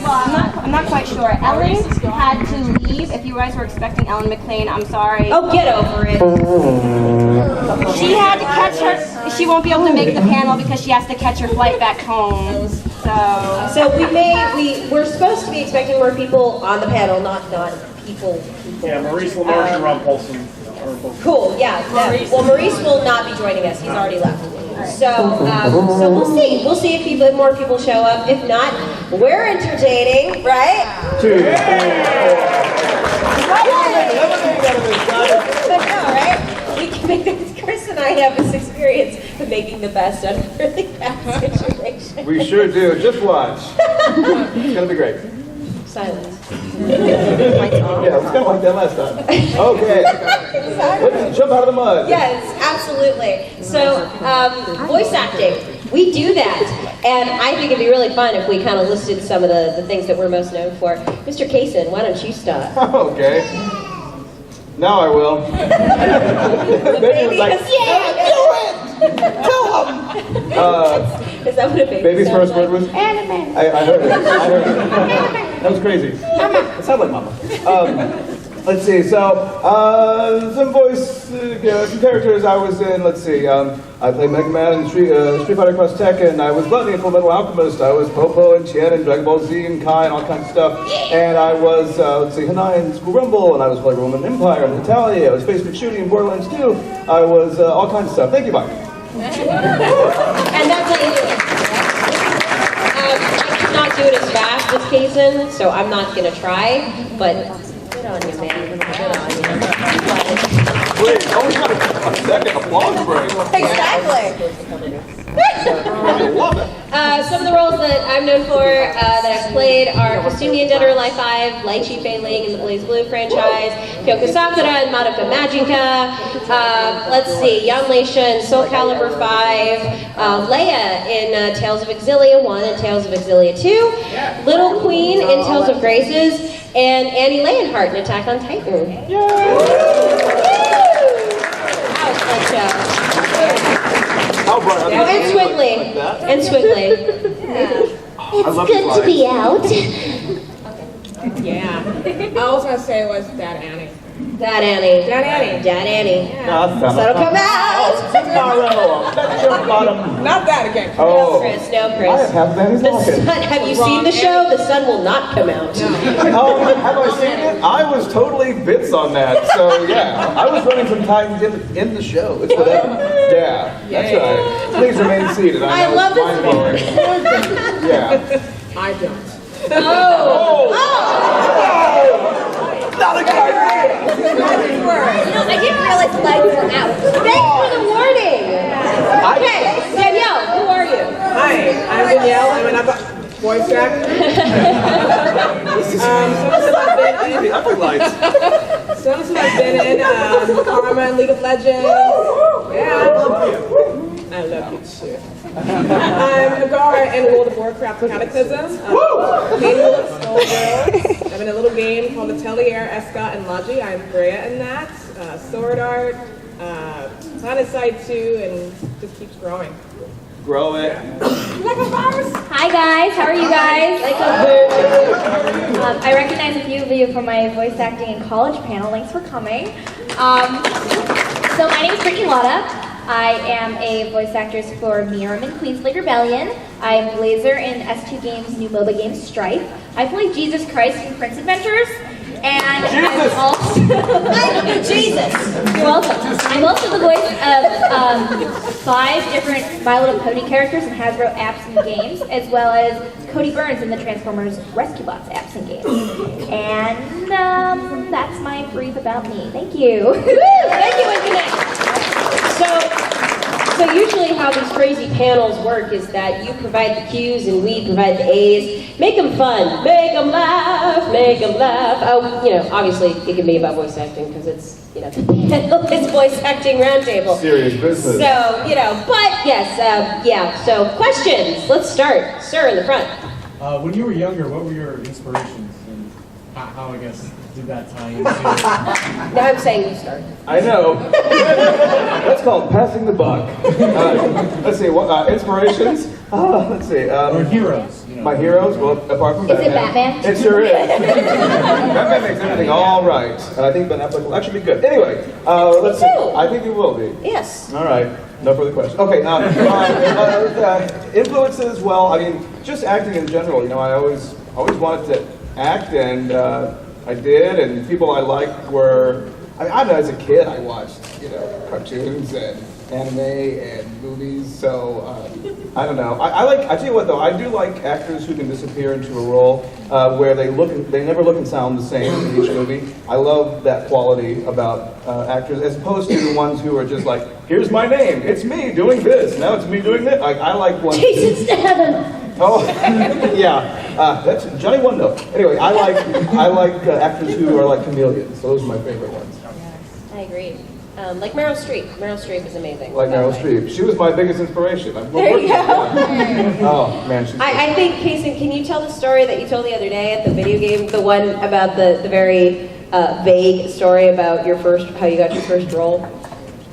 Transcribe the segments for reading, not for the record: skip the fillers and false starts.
I'm not quite sure. Ellen had to leave. If you guys were expecting Ellen McLean, I'm sorry. Oh, get over it. She had to catch her. She won't be able to make the panel because she has to catch her flight back home. So we're supposed to be expecting more people on the panel, not people. Yeah, Maurice Lamar and Rob Paulson. Cool, yeah. Well, Maurice will not be joining us. He's already left. So we'll see. We'll see if more people show up. If not, we're entertaining, right? But no, right? We can make this. Chris and I have this experience of making the best out of really bad situations. We sure do. Just watch. It's gonna be great. Silence. Yeah, it's kind of like that last time. Okay. Let's jump out of the mud. Yes, absolutely. So, voice acting, we do that. And I think it'd be really fun if we kind of listed some of the things that we're most known for. Mr. Cason, why don't you start? Okay. Now I will. The baby was like, yeah, do it! Tell him! Is that what a baby Baby's sounds first word was? Anime. I heard it. That was crazy. It sounded like mama. Let's see, so, some voice, some characters I was in, let's see, I played Mega Man in Street Fighter Cross Tekken, I was Brittney in Full Metal Alchemist, I was Popo and Chen and Dragon Ball Z and Kai and all kinds of stuff, and I was, let's see, Hanai in School Rumble, and I was playing Roman Empire and Natalia, I was Face McShooty in Borderlands 2, I was all kinds of stuff. Thank you, Mike. And that's how you do it. I cannot do it as fast as Cason, so I'm not going to try, but good on you, man. Good on you. Wait, always got a second applause break. Exactly. I love it. Some of the roles that I'm known for that I've played are Kasumi in Dead or Alive 5, Lychee Fei Ling in the Blaze Blue franchise, Kyoko Sakura in Madoka Magica, let's see, Yan Leisha in Soul Calibur 5, Leia in Tales of Exilia 1 and Tales of Exilia 2, Little Queen in Tales of Graces, and Annie Leonhardt in Attack on Titan. That was a fun show. And Swiggly. And Swiggly. It's good to be out. Yeah. All I was going to say was Dad Annie. Dad Annie. Dad Annie. Dad Annie. Yeah. So it'll come out. Tomorrow. That's your bottom. Not that again. No, Oh. Chris. No, I Chris. have Danny's The locket. sun, have you seen the show? The sun will not come out. Have I seen it? I was totally bits on that. So yeah, I was running some times in the show. It's whatever. Yeah, that's right. Please remain seated. I love this mind-blowing. Yeah. I don't. Oh. Not a good idea. I didn't realize the lights were out. Thanks for the warning. Okay, Danielle, who are you? Hi, I'm Danielle. I'm another voice actor. Some I've been in Karma and League of Legends. Yeah, I love you. I love you too. I'm Agara in World of Warcraft Cataclysm. Game of Skullgirls. I'm in a little game called Atelier, Escott, and Logi. I'm Freya in that. Sword Art, Planet Side 2, and just keeps growing. Grow it. Hi guys, how are you guys? I recognize a few of you from my voice acting in college panel. Thanks for coming. So my name is Brittney Lauda. I am a voice actress for Miram in Queenslake Rebellion. I'm Blazer in S2 Games' new MOBA game Strife. I play Jesus Christ in Prince Adventures. And I'm also Jesus. You're welcome. I'm also the voice of 5 different My Little Pony characters in Hasbro apps and games, as well as Cody Burns in the Transformers Rescue Bots apps and games. And that's my brief about me. Thank you. Thank you, Infinite. So usually how these crazy panels work is that you provide the Q's and we provide the A's. Make them fun. Make them laugh. Make them laugh. Oh, obviously it can be about voice acting because it's, it's voice acting roundtable. Serious business. So, but yes, so questions. Let's start. Sir, in the front. When you were younger, what were your inspirations and how I guess, did that tie into? Now I'm saying you start. I know. That's called passing the buck. Let's see, what inspirations? Let's see. Or heroes, My heroes, well, apart from Is it Batman. Batman? It sure is. Batman makes everything all right. And I think Ben Affleck will actually be good. Anyway, let's see. too. I think he will be. Yes. All right. No further questions. Okay, influences, well, I mean, just acting in general. You know, I always wanted to act, and I did, and people I liked were, I know as a kid I watched, you know, cartoons and anime and movies, so I don't know. I tell you what though, I do like actors who can disappear into a role where they never look and sound the same in each movie. I love that quality about actors, as opposed to the ones who are just like, here's my name, it's me doing this, now it's me doing this. I like ones. Jason Statham. Oh, yeah. That's Johnny One Note. Anyway, I like actors who are like chameleons. Those are my favorite ones. I agree. Like Meryl Streep. Meryl Streep is amazing. Like Meryl Streep. She was my biggest inspiration. There you go. Oh man, she's. I think, Cason, can you tell the story that you told the other day at the video game? The one about the very vague story about how you got your first role?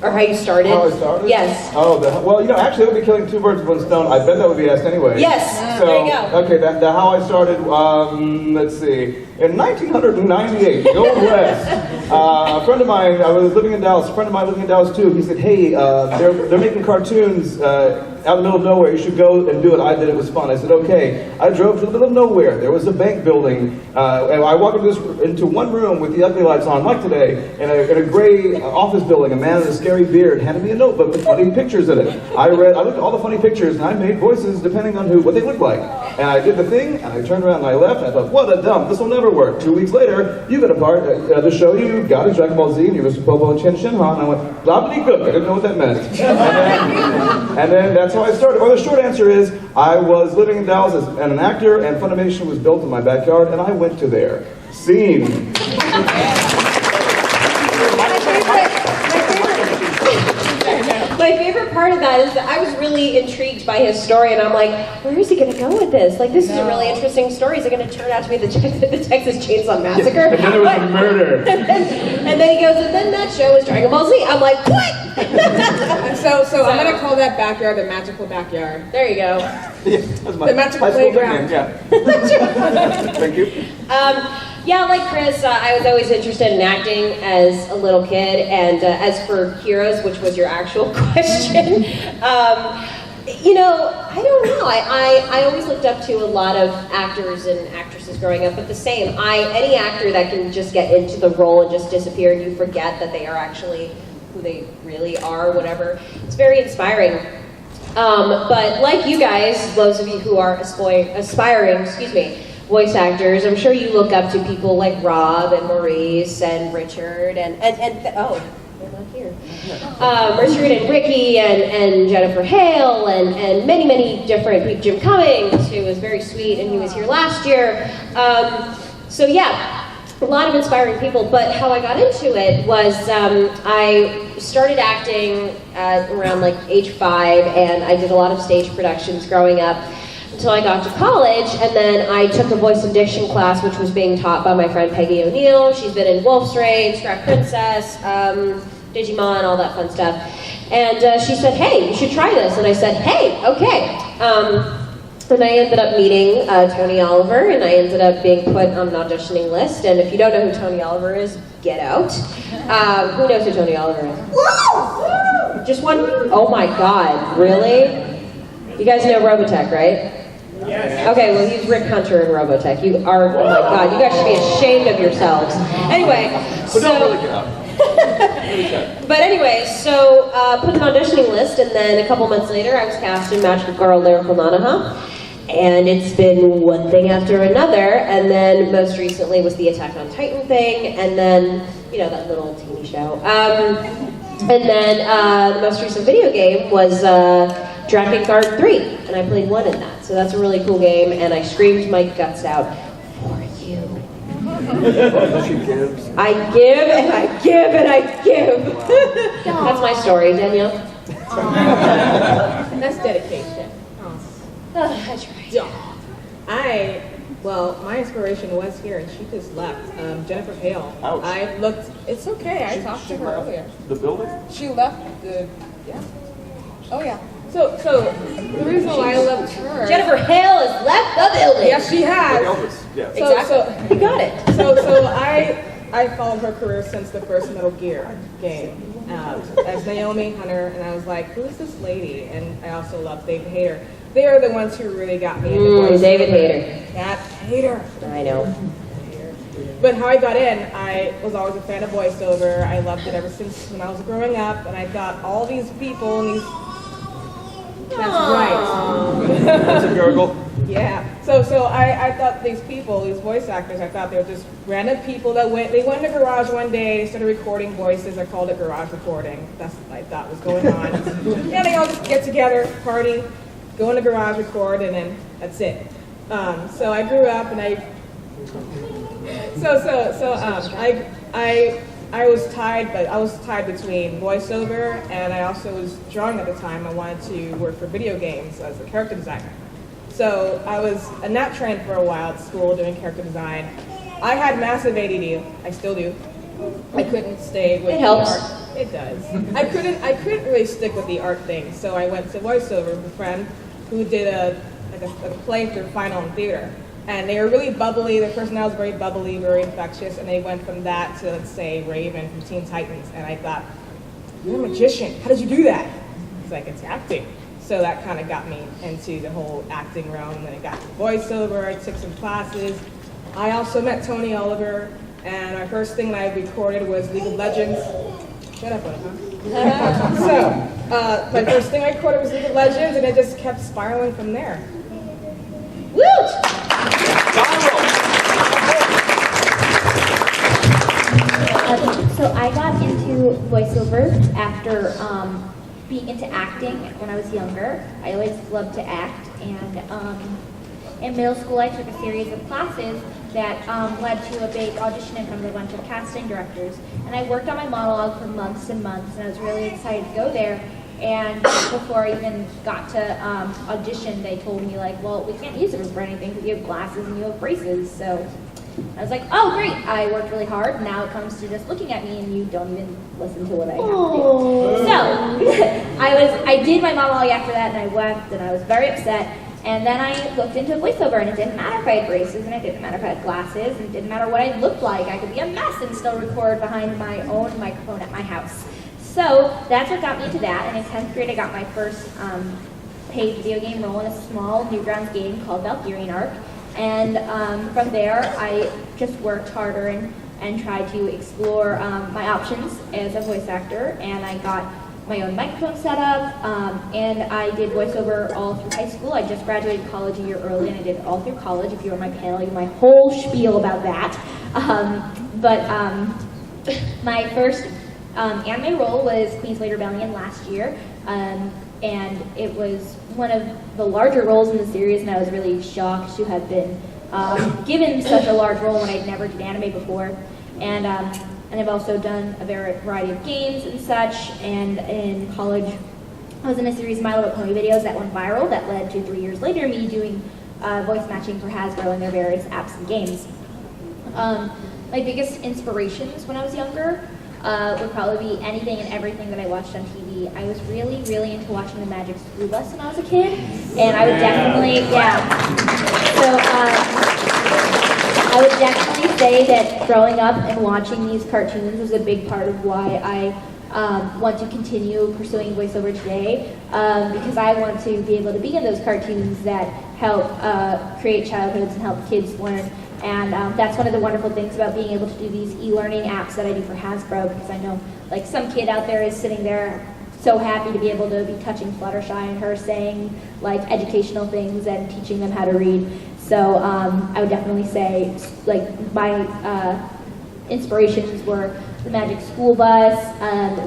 Or how you started? How I started? Yes. Oh, well, you know, actually, that would be killing two birds with one stone. I bet that would be asked anyway. Yes. So, There you go. okay, the how I started, let's see. In 1998, going west, a friend of mine, I was living in Dallas, a friend of mine living in Dallas too, he said, hey, they're making cartoons out in the middle of nowhere, you should go and do it. I did, it was fun. I said, okay. I drove to the middle of nowhere. There was a bank building, and I walked into one room with the ugly lights on, like today, in a gray office building. A man with a scary beard handed me a notebook with funny pictures in it. I looked at all the funny pictures, and I made voices depending on what they looked like. And I did the thing, and I turned around and I left, and I thought, what a dump, this will never work. 2 weeks later, you got a part, the show you got is Dragon Ball Z, and you're Mr. Bobo Chen Shin Han, and I went, gobbledygook, I didn't know what that meant. And then that's how I started. Well, the short answer is, I was living in Dallas as an actor, and Funimation was built in my backyard, and I went to there. Scene. My favorite part of that is that I was really intrigued by his story, and I'm like, where is he going to go with this? Like, this is a really interesting story. Is it going to turn out to be the Texas Chainsaw Massacre? And then there was a murder. and then he goes, and then that show was Dragon Ball Z. I'm like, what? So I'm going to call that backyard the magical backyard. There you go. Yeah, that's my The magical high school playground. nickname, yeah. Thank you. Yeah, like Chris, I was always interested in acting as a little kid, and as for heroes, which was your actual question, you know, I don't know. I always looked up to a lot of actors and actresses growing up, but the same. Any actor that can just get into the role and just disappear, and you forget that they are actually who they really are, whatever. It's very inspiring. But like you guys, those of you who are aspiring, voice actors, I'm sure you look up to people like Rob and Maurice and Richard and oh, they're not here. Richard and Ricky and Jennifer Hale and many different people. Jim Cummings, who was very sweet, and he was here last year. So yeah. A lot of inspiring people, but how I got into it was I started acting at around like age 5, and I did a lot of stage productions growing up until I got to college, and then I took a voice and diction class, which was being taught by my friend Peggy O'Neill. She's been in Wolf's Rain, Scrap Princess, Digimon, all that fun stuff. And she said, hey, you should try this. And I said, hey, okay. And I ended up meeting Tony Oliver, and I ended up being put on an auditioning list. And if you don't know who Tony Oliver is, get out. Who knows who Tony Oliver is? Just one? Oh my God, really? You guys know Robotech, right? Yes. Okay, well he's Rick Hunter in Robotech. You are, oh my God, you guys should be ashamed of yourselves. Anyway, So don't really get out. But anyway, so put an auditioning list, and then a couple months later, I was cast in Magical Girl Lyrical Nanaha, and it's been one thing after another. And then most recently was the Attack on Titan thing, and then that little teeny show. And then the most recent video game was Dragon Guard 3, and I played 1 in that. So that's a really cool game, and I screamed my guts out for you. She gives. I give and I give and I give. That's my story, Danielle. That's dedication. I tried. Well, my inspiration was here, and she just left. Jennifer Hale. Ouch. It's okay, I talked to her earlier. The building? She left yeah. Oh yeah. So the reason why I loved her. Jennifer Hale has left the building. Yes, she has. Elvis, yeah. Exactly. You got it. So I followed her career since the first Metal Gear game as Naomi Hunter, and I was like, who is this lady? And I also love David Hayter. They are the ones who really got me into voice. David Hayter. That Hayter. I know. But how I got in, I was always a fan of voiceover. I loved it ever since when I was growing up, and I thought all these people and these. That's right. That's a gurgle. Yeah. So I thought these people, these voice actors, I thought they were just random people that went in a garage one day, they started recording voices. I called it garage recording. That's what I thought was going on. Yeah, they all just get together, party, go in the garage, record, and then that's it. So I grew up and I was tied between voiceover, and I also was drawing at the time. I wanted to work for video games as a character designer. So I was in that trend for a while at school doing character design. I had massive ADD. I still do. I couldn't stay with It helps. the art. It does. I couldn't really stick with the art thing. So I went to voiceover with a friend who did a play through Final in theater. And they were really bubbly. Their personality was very bubbly, very infectious. And they went from that to, let's say, Raven from Teen Titans. And I thought, you're a magician. How did you do that? It's like, it's acting. So that kind of got me into the whole acting realm. And then I got to voiceover. I took some classes. I also met Tony Oliver. And my first thing that I recorded was League of Legends. Shut up, huh? So my first thing I recorded was League of Legends, and it just kept spiraling from there. Woot! So I got into voiceover after being into acting when I was younger. I always loved to act, and in middle school I took a series of classes that led to a big audition in front of a bunch of casting directors. And I worked on my monologue for months and months, and I was really excited to go there. And before I even got to audition, they told me, like, well, we can't use it for anything because you have glasses and you have braces. So I was like, oh, great. I worked really hard. Now it comes to just looking at me and you don't even listen to what I have to do. So I did my monologue after that, and I wept, and I was very upset. And then I looked into voiceover, and it didn't matter if I had braces, and it didn't matter if I had glasses, and it didn't matter what I looked like. I could be a mess and still record behind my own microphone at my house. So that's what got me into that. And in 10th grade, I got my first paid video game role in a small Newgrounds game called Valkyrian Arc. And from there, I just worked harder and tried to explore my options as a voice actor. And I got my own microphone set up, and I did voiceover all through high school. I just graduated college a year early, and I did it all through college. If you were on my panel, you know my whole spiel about that. My first anime role was Queen's Later Rebellion last year, and it was one of the larger roles in the series, and I was really shocked to have been given such a large role when I'd never did anime before. And I've also done a variety of games and such, and in college I was in a series of My Little Pony videos that went viral that led to 3 years later me doing voice matching for Hasbro and their various apps and games. My biggest inspirations when I was younger would probably be anything and everything that I watched on TV. I was really, really into watching the Magic School Bus when I was a kid, and I would definitely, I would definitely say that growing up and watching these cartoons was a big part of why I want to continue pursuing voiceover today, because I want to be able to be in those cartoons that help create childhoods and help kids learn. And that's one of the wonderful things about being able to do these e-learning apps that I do for Hasbro, because I know like some kid out there is sitting there so happy to be able to be touching Fluttershy and her saying like educational things and teaching them how to read. So I would definitely say like my inspirations were the Magic School Bus,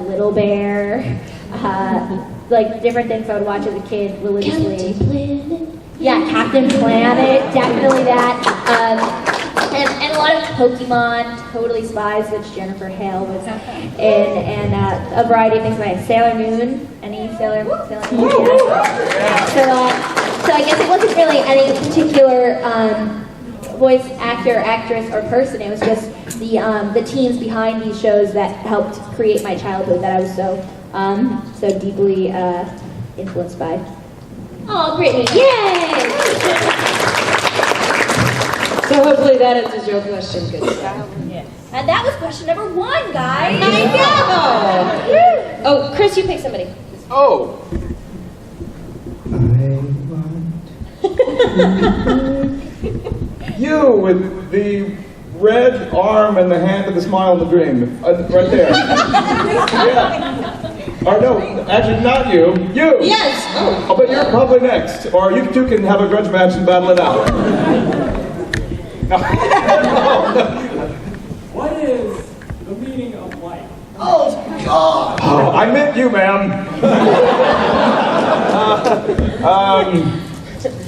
Little Bear, like different things I would watch as a kid religiously. Yeah, Captain Planet, definitely that. And a lot of Pokemon, Totally Spies, which Jennifer Hale was in, and a variety of things like Sailor Moon. Any Sailor Moon? Yeah. So I guess it wasn't really any particular voice actor, actress, or person. It was just the teams behind these shows that helped create my childhood that I was so deeply influenced by. Oh, Brittney, yay! So hopefully that answers your question, good. And that was question number 1, guys. I know! Oh, Chris, you pick somebody. Oh. You with the red arm and the hand of the smile and the dream. Right there. Yeah. Or no, actually not you. You! Yes! Oh, but you're probably next. Or you two can have a grudge match and battle it out. No. What is the meaning of life? Oh, I meant you, ma'am.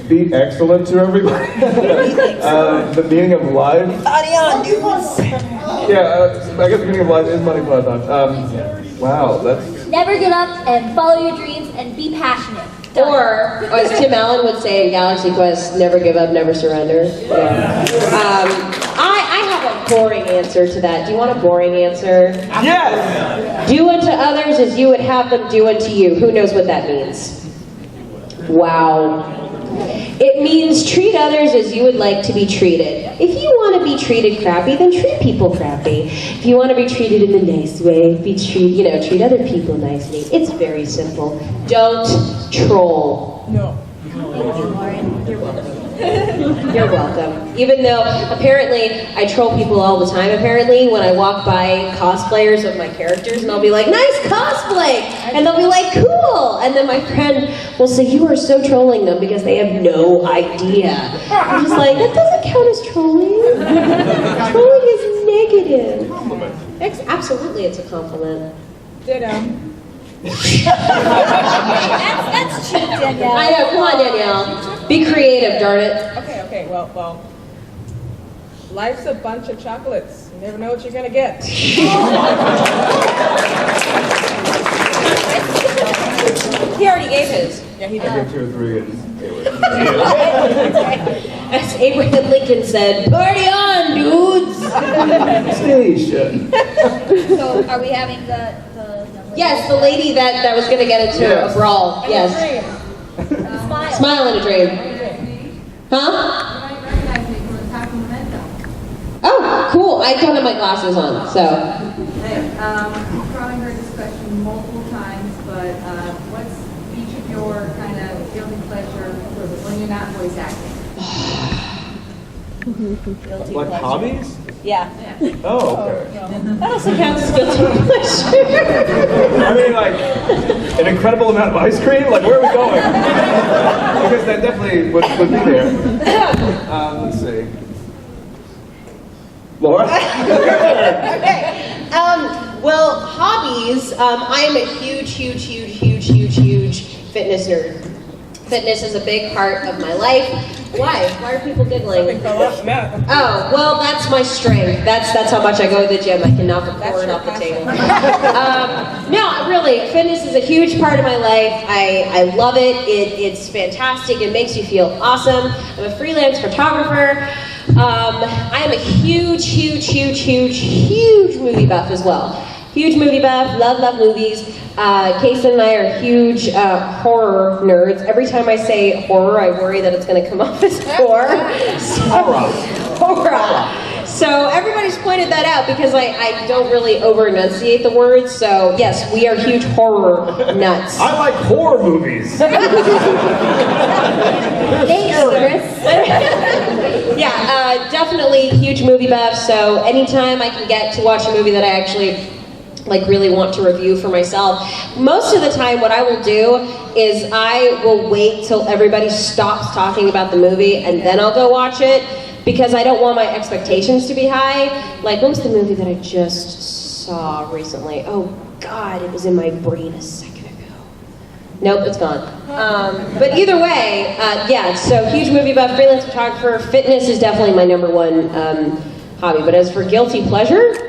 Be excellent to everybody. The meaning of life. Yeah, I guess the meaning of life is money plus time. Wow, that's. Never give up and follow your dreams and be passionate. Or, as Tim Allen would say in Galaxy Quest, never give up, never surrender. Yeah. I have a boring answer to that. Do you want a boring answer? Yes! Do unto others as you would have them do unto you. Who knows what that means? Wow. It means treat others as you would like to be treated. If you want to be treated crappy, then treat people crappy. If you want to be treated in a nice way, treat other people nicely. It's very simple. Don't troll. No. You're welcome. Even though apparently I troll people all the time, apparently, when I walk by cosplayers of my characters, and I'll be like, nice cosplay! And they'll be like, cool! And then my friend will say, you are so trolling them because they have no idea. I'm just like, that doesn't count as trolling. Trolling is negative. Absolutely, it's a compliment. Ditto. That's cheap, Danielle. I know, come on, Danielle. Be creative, darn it. Okay, well. Life's a bunch of chocolates. You never know what you're gonna get. He already gave his. Yeah, he I did. get 2 or 3 and As Abraham Lincoln said, party on, dudes! Station. So, are we having the Yes, the lady that was going to get into Yes. a brawl. Yes. smile? Smile in a dream. Huh? Oh, cool. I don't have my glasses on, so. You've probably heard this question multiple times, but what's each of your kind of guilty pleasure when you're not voice acting? Like hobbies? Yeah. Oh, okay. That also counts as guilty pleasure. I mean, like, an incredible amount of ice cream? Like, where are we going? Because that definitely would be there. Let's see. Laura? Okay. Well, hobbies. I am a huge fitness nerd. Fitness is a big part of my life. Why? Why are people giggling? Oh, well, that's my strength. That's how much I go to the gym. I can knock a cord off the table. No, really, fitness is a huge part of my life. I love it. It's fantastic. It makes you feel awesome. I'm a freelance photographer. I am a huge movie buff as well. Huge movie buff, love movies. Cason and I are huge horror nerds. Every time I say horror, I worry that it's going to come off as horror. Horror. So everybody's pointed that out because I don't really over-enunciate the words. So yes, we are huge horror nuts. I like horror movies. Thanks, Chris. Yeah, definitely huge movie buff. So anytime I can get to watch a movie that I actually really want to review for myself. Most of the time what I will do is I will wait till everybody stops talking about the movie and then I'll go watch it because I don't want my expectations to be high. Like, what was the movie that I just saw recently? Oh God, it was in my brain a second ago. Nope, it's gone. But either way, yeah, so huge movie buff, freelance photographer, fitness is definitely my number one hobby. But as for guilty pleasure,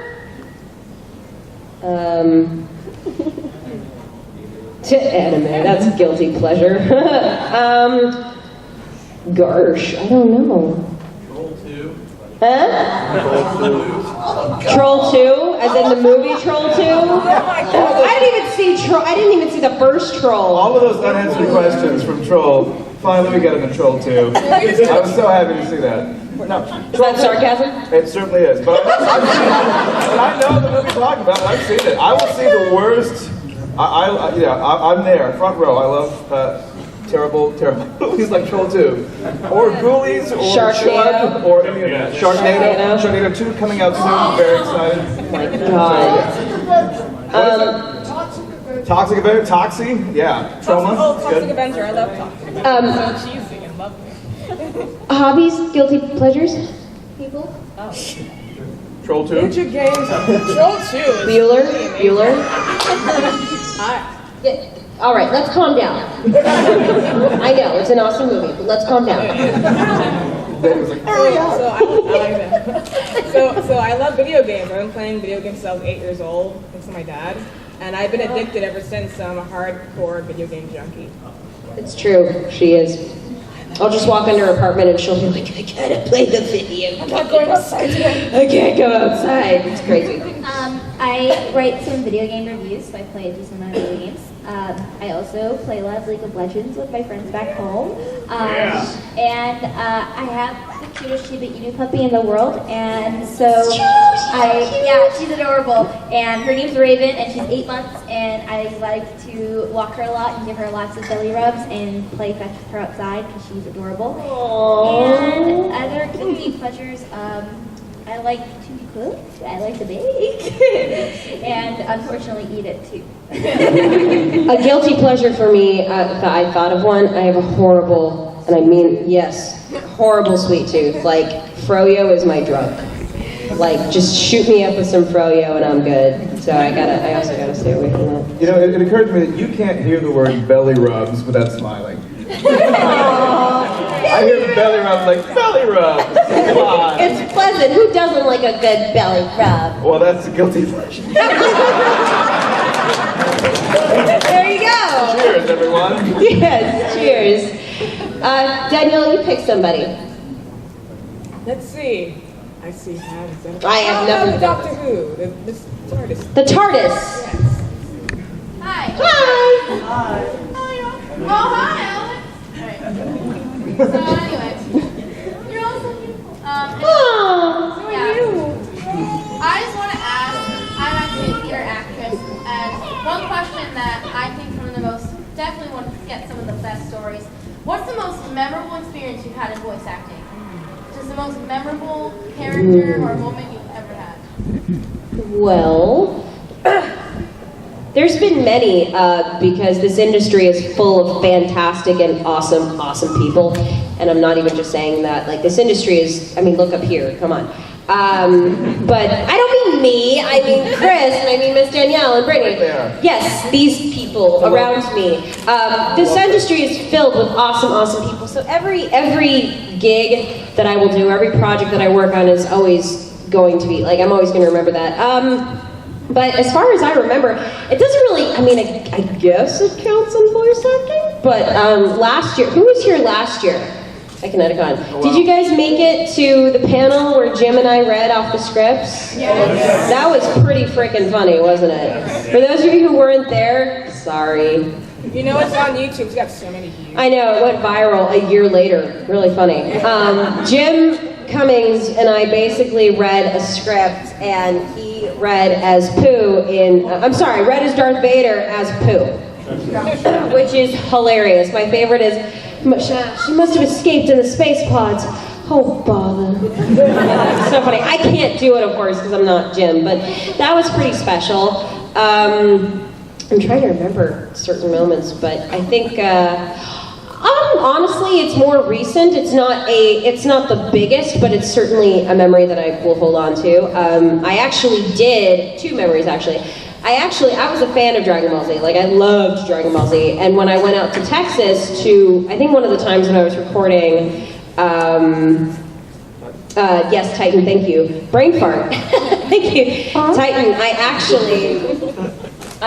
to anime, that's guilty pleasure. Gosh, I don't know. Huh? Troll 2? As in the movie Troll 2? I didn't even see the first Troll. All of those unanswered questions from Troll. Finally, we get into Troll 2. I was so happy to see that. No, Is that sarcasm? it certainly is. But I know the movie you're talking about. I've seen it. I will see the worst. I'm there, front row. I love terrible movies like Troll 2, or Ghoulies, or Sharknado. or any of that. Sharknado 2 coming out soon. Very excited. Oh my God. Toxic Avenger, Toxie, yeah. Trauma. Toxic Avenger, I love Toxic. Cheesy and lovely. Hobbies, guilty pleasures, people. Troll 2. Video games. Troll 2. Bueller. Yeah. All right, let's calm down. I know it's an awesome movie, but let's calm down. So I love video games. I've been playing video games since I was 8 years old, thanks to my dad. And I've been addicted ever since, so I'm a hardcore video game junkie. It's true, she is. I'll just walk into her apartment and she'll be like, I gotta play the video game. I'm not going outside today. I can't go outside. It's crazy. I write some video game reviews, so I play a decent amount of video games. I also play a lot of League of Legends with my friends back home. And I have the cutest Shiba Inu puppy in the world, and so she's adorable. And her name's Raven, and she's 8 months, and I like to walk her a lot and give her lots of belly rubs and play fetch with her outside because she's adorable. And other guilty pleasures, I like to cook, I like to bake, and unfortunately eat it too. A guilty pleasure for me, I thought of one. I have a horrible, and I mean, yes, horrible sweet tooth. Like, froyo is my drug. Like, just shoot me up with some froyo and I'm good. So I also gotta stay away from that. You know, it occurred to me that you can't hear the word belly rubs without smiling. I hear the belly rubs like, belly rubs! Come on. It's pleasant. Who doesn't like a good belly rub? Well, that's a guilty pleasure. There you go. Cheers, everyone. Yes, cheers. Danielle, you pick somebody. Let's see. I see hands. I have nothing. Doctor Who. The TARDIS. The TARDIS. Yes. Hi. Hi. Oh, hi, Alex. Alright. So, anyway, you're all so beautiful. Oh. Yeah. I just want to ask, I'm actually a theater actress, and one question that I think definitely want to get some of the best stories. What's the most memorable experience you've had in voice acting? Just the most memorable character or moment you've ever had? Well, there's been many because this industry is full of fantastic and awesome people. And I'm not even just saying that. Like, this industry is, I mean, look up here, come on. But I don't mean me, I mean Chris, and I mean Miss Danielle and Brittney. Yes, these people around me. This industry is filled with awesome people. So every gig that I will do, every project that I work on is always going to be, like, I'm always going to remember that. But as far as I remember, it doesn't really, I mean, I guess it counts in voice acting. But last year, who was here last year at ConnectiCon? Oh, wow. Did you guys make it to the panel where Jim and I read off the scripts? Yes. That was pretty freaking funny, wasn't it? For those of you who weren't there, sorry. You know it's on YouTube. It's got so many views. I know, it went viral a year later. Really funny. Jim Cummings and I basically read a script, and he read as Pooh in, read as Darth Vader as Pooh, which is hilarious. My favorite is, she must have escaped in the space pods. Oh, bother. So funny. I can't do it, of course, because I'm not Jim, but that was pretty special. I'm trying to remember certain moments, but I think, honestly, it's more recent. It's not the biggest, but it's certainly a memory that I will hold on to. I actually did, 2 memories actually. I was a fan of Dragon Ball Z. Like, I loved Dragon Ball Z. And when I went out to Texas to, I think one of the times when I was recording, yes, Titan, thank you. Brain fart. Thank you. Titan, I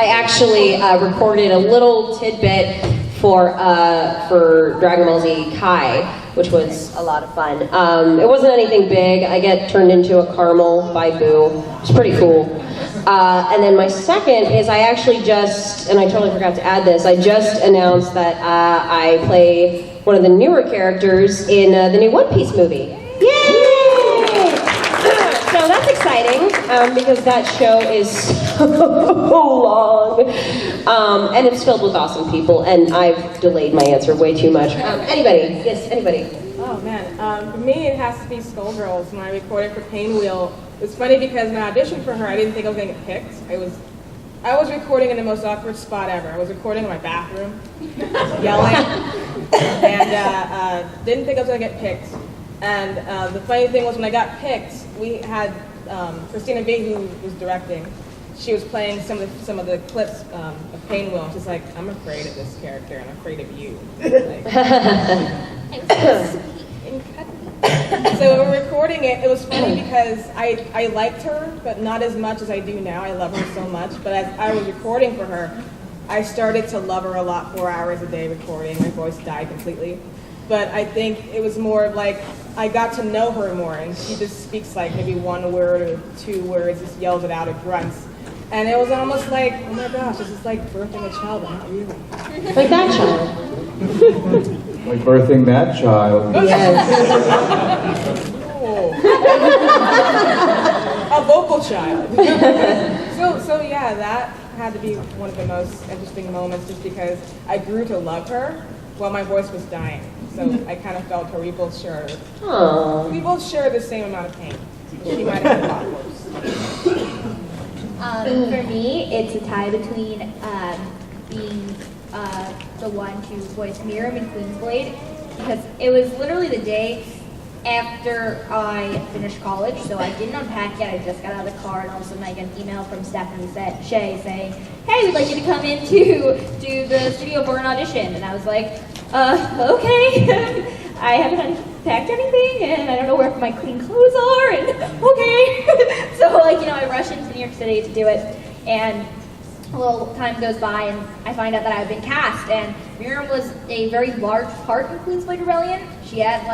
actually recorded a little tidbit for Dragon Ball Z Kai, which was a lot of fun. It wasn't anything big. I get turned into a caramel by Boo. It's pretty cool. And then my second is I actually just, and I totally forgot to add this, I just announced that I play one of the newer characters in the new One Piece movie. Yay! So that's exciting, because that show is so long, and it's filled with awesome people, and I've delayed my answer way too much. Anybody? Yes, anybody? Oh man, for me it has to be Skullgirls. When I recorded for Painwheel, it's funny because when I auditioned for her, I didn't think I was going to get picked. I was recording in the most awkward spot ever. I was recording in my bathroom, yelling, and didn't think I was going to get picked. And the funny thing was when I got picked, we had Christina B, who was directing. She was playing some of the clips of Painwheel. She's like, I'm afraid of this character, and I'm afraid of you. Like, so when we were recording it, it was funny because I liked her, but not as much as I do now. I love her so much. But as I was recording for her, I started to love her a lot. 4 hours a day recording. My voice died completely. But I think it was more of like, I got to know her more, and she just speaks like maybe 1 word or 2 words, just yells it out or grunts. And it was almost like, oh my gosh, this is like birthing a child, but not really. Like that child. Like birthing that child. Yes. Oh. A vocal child. So yeah, that had to be one of the most interesting moments, just because I grew to love her while my voice was dying. So I kind of felt her. We both share the same amount of pain. She might have had a lot worse. For me, it's a tie between being the one to voice Miriam in Queen's Blade, because it was literally the day after I finished college, so I didn't unpack yet. I just got out of the car, and all of a sudden I get an email from Stephanie Shea saying, hey, we'd like you to come in to do the Studio Burn audition. And I was like, okay. I haven't unpacked anything, and I don't know where my clean clothes are, and okay. So, I rush into New York City to do it, and a little time goes by, and I find out that I've been cast, and Miriam was a very large part in Queen's Blade Rebellion. She had,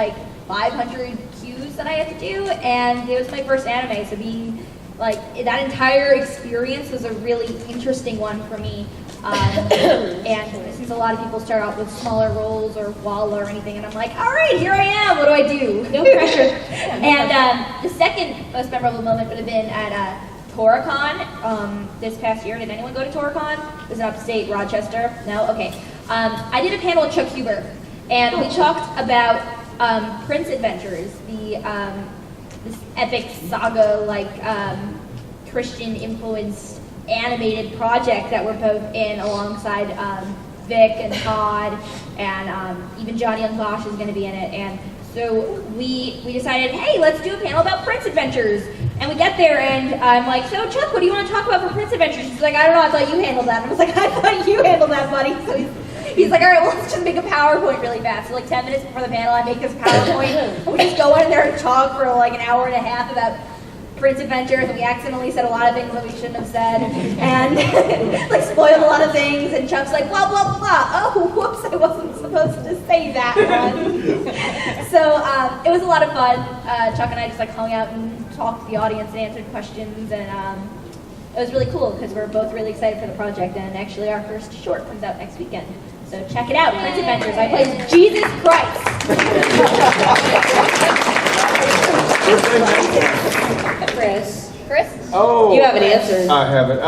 500 cues that I had to do, and it was my first anime, so being, that entire experience was a really interesting one for me. And since a lot of people start out with smaller roles or wall or anything, and I'm like, all right, here I am, what do I do? No pressure. And the second most memorable moment would have been at TorahCon this past year. Did anyone go to TorahCon? It was in upstate Rochester. No? Okay. I did a panel with Chuck Huber, and we talked about Prince Adventures, this epic saga, Christian-influenced animated project that we're both in alongside Vic and Todd, and even Johnny Young Bosch is going to be in it. And so we decided, hey, let's do a panel about Prince Adventures. And we get there, and I'm like, so Chuck, what do you want to talk about for Prince Adventures? He's like, I don't know, I thought you handled that. And I was like, I thought you handled that, buddy. So he's like, all right, well, let's just make a PowerPoint really fast. So 10 minutes before the panel, I make this PowerPoint, and we just go in there and talk for an hour and a half about Prince Adventures, and we accidentally said a lot of things that we shouldn't have said, and spoiled a lot of things, and Chuck's like, blah, blah, blah, oh, whoops, I wasn't supposed to say that one. So it was a lot of fun. Chuck and I just hung out and talked to the audience and answered questions, and it was really cool, because we're both really excited for the project, and actually our first short comes out next weekend. So check it out, Prince Adventures. I play Jesus Christ. Chris? Oh, you haven't answered. I haven't.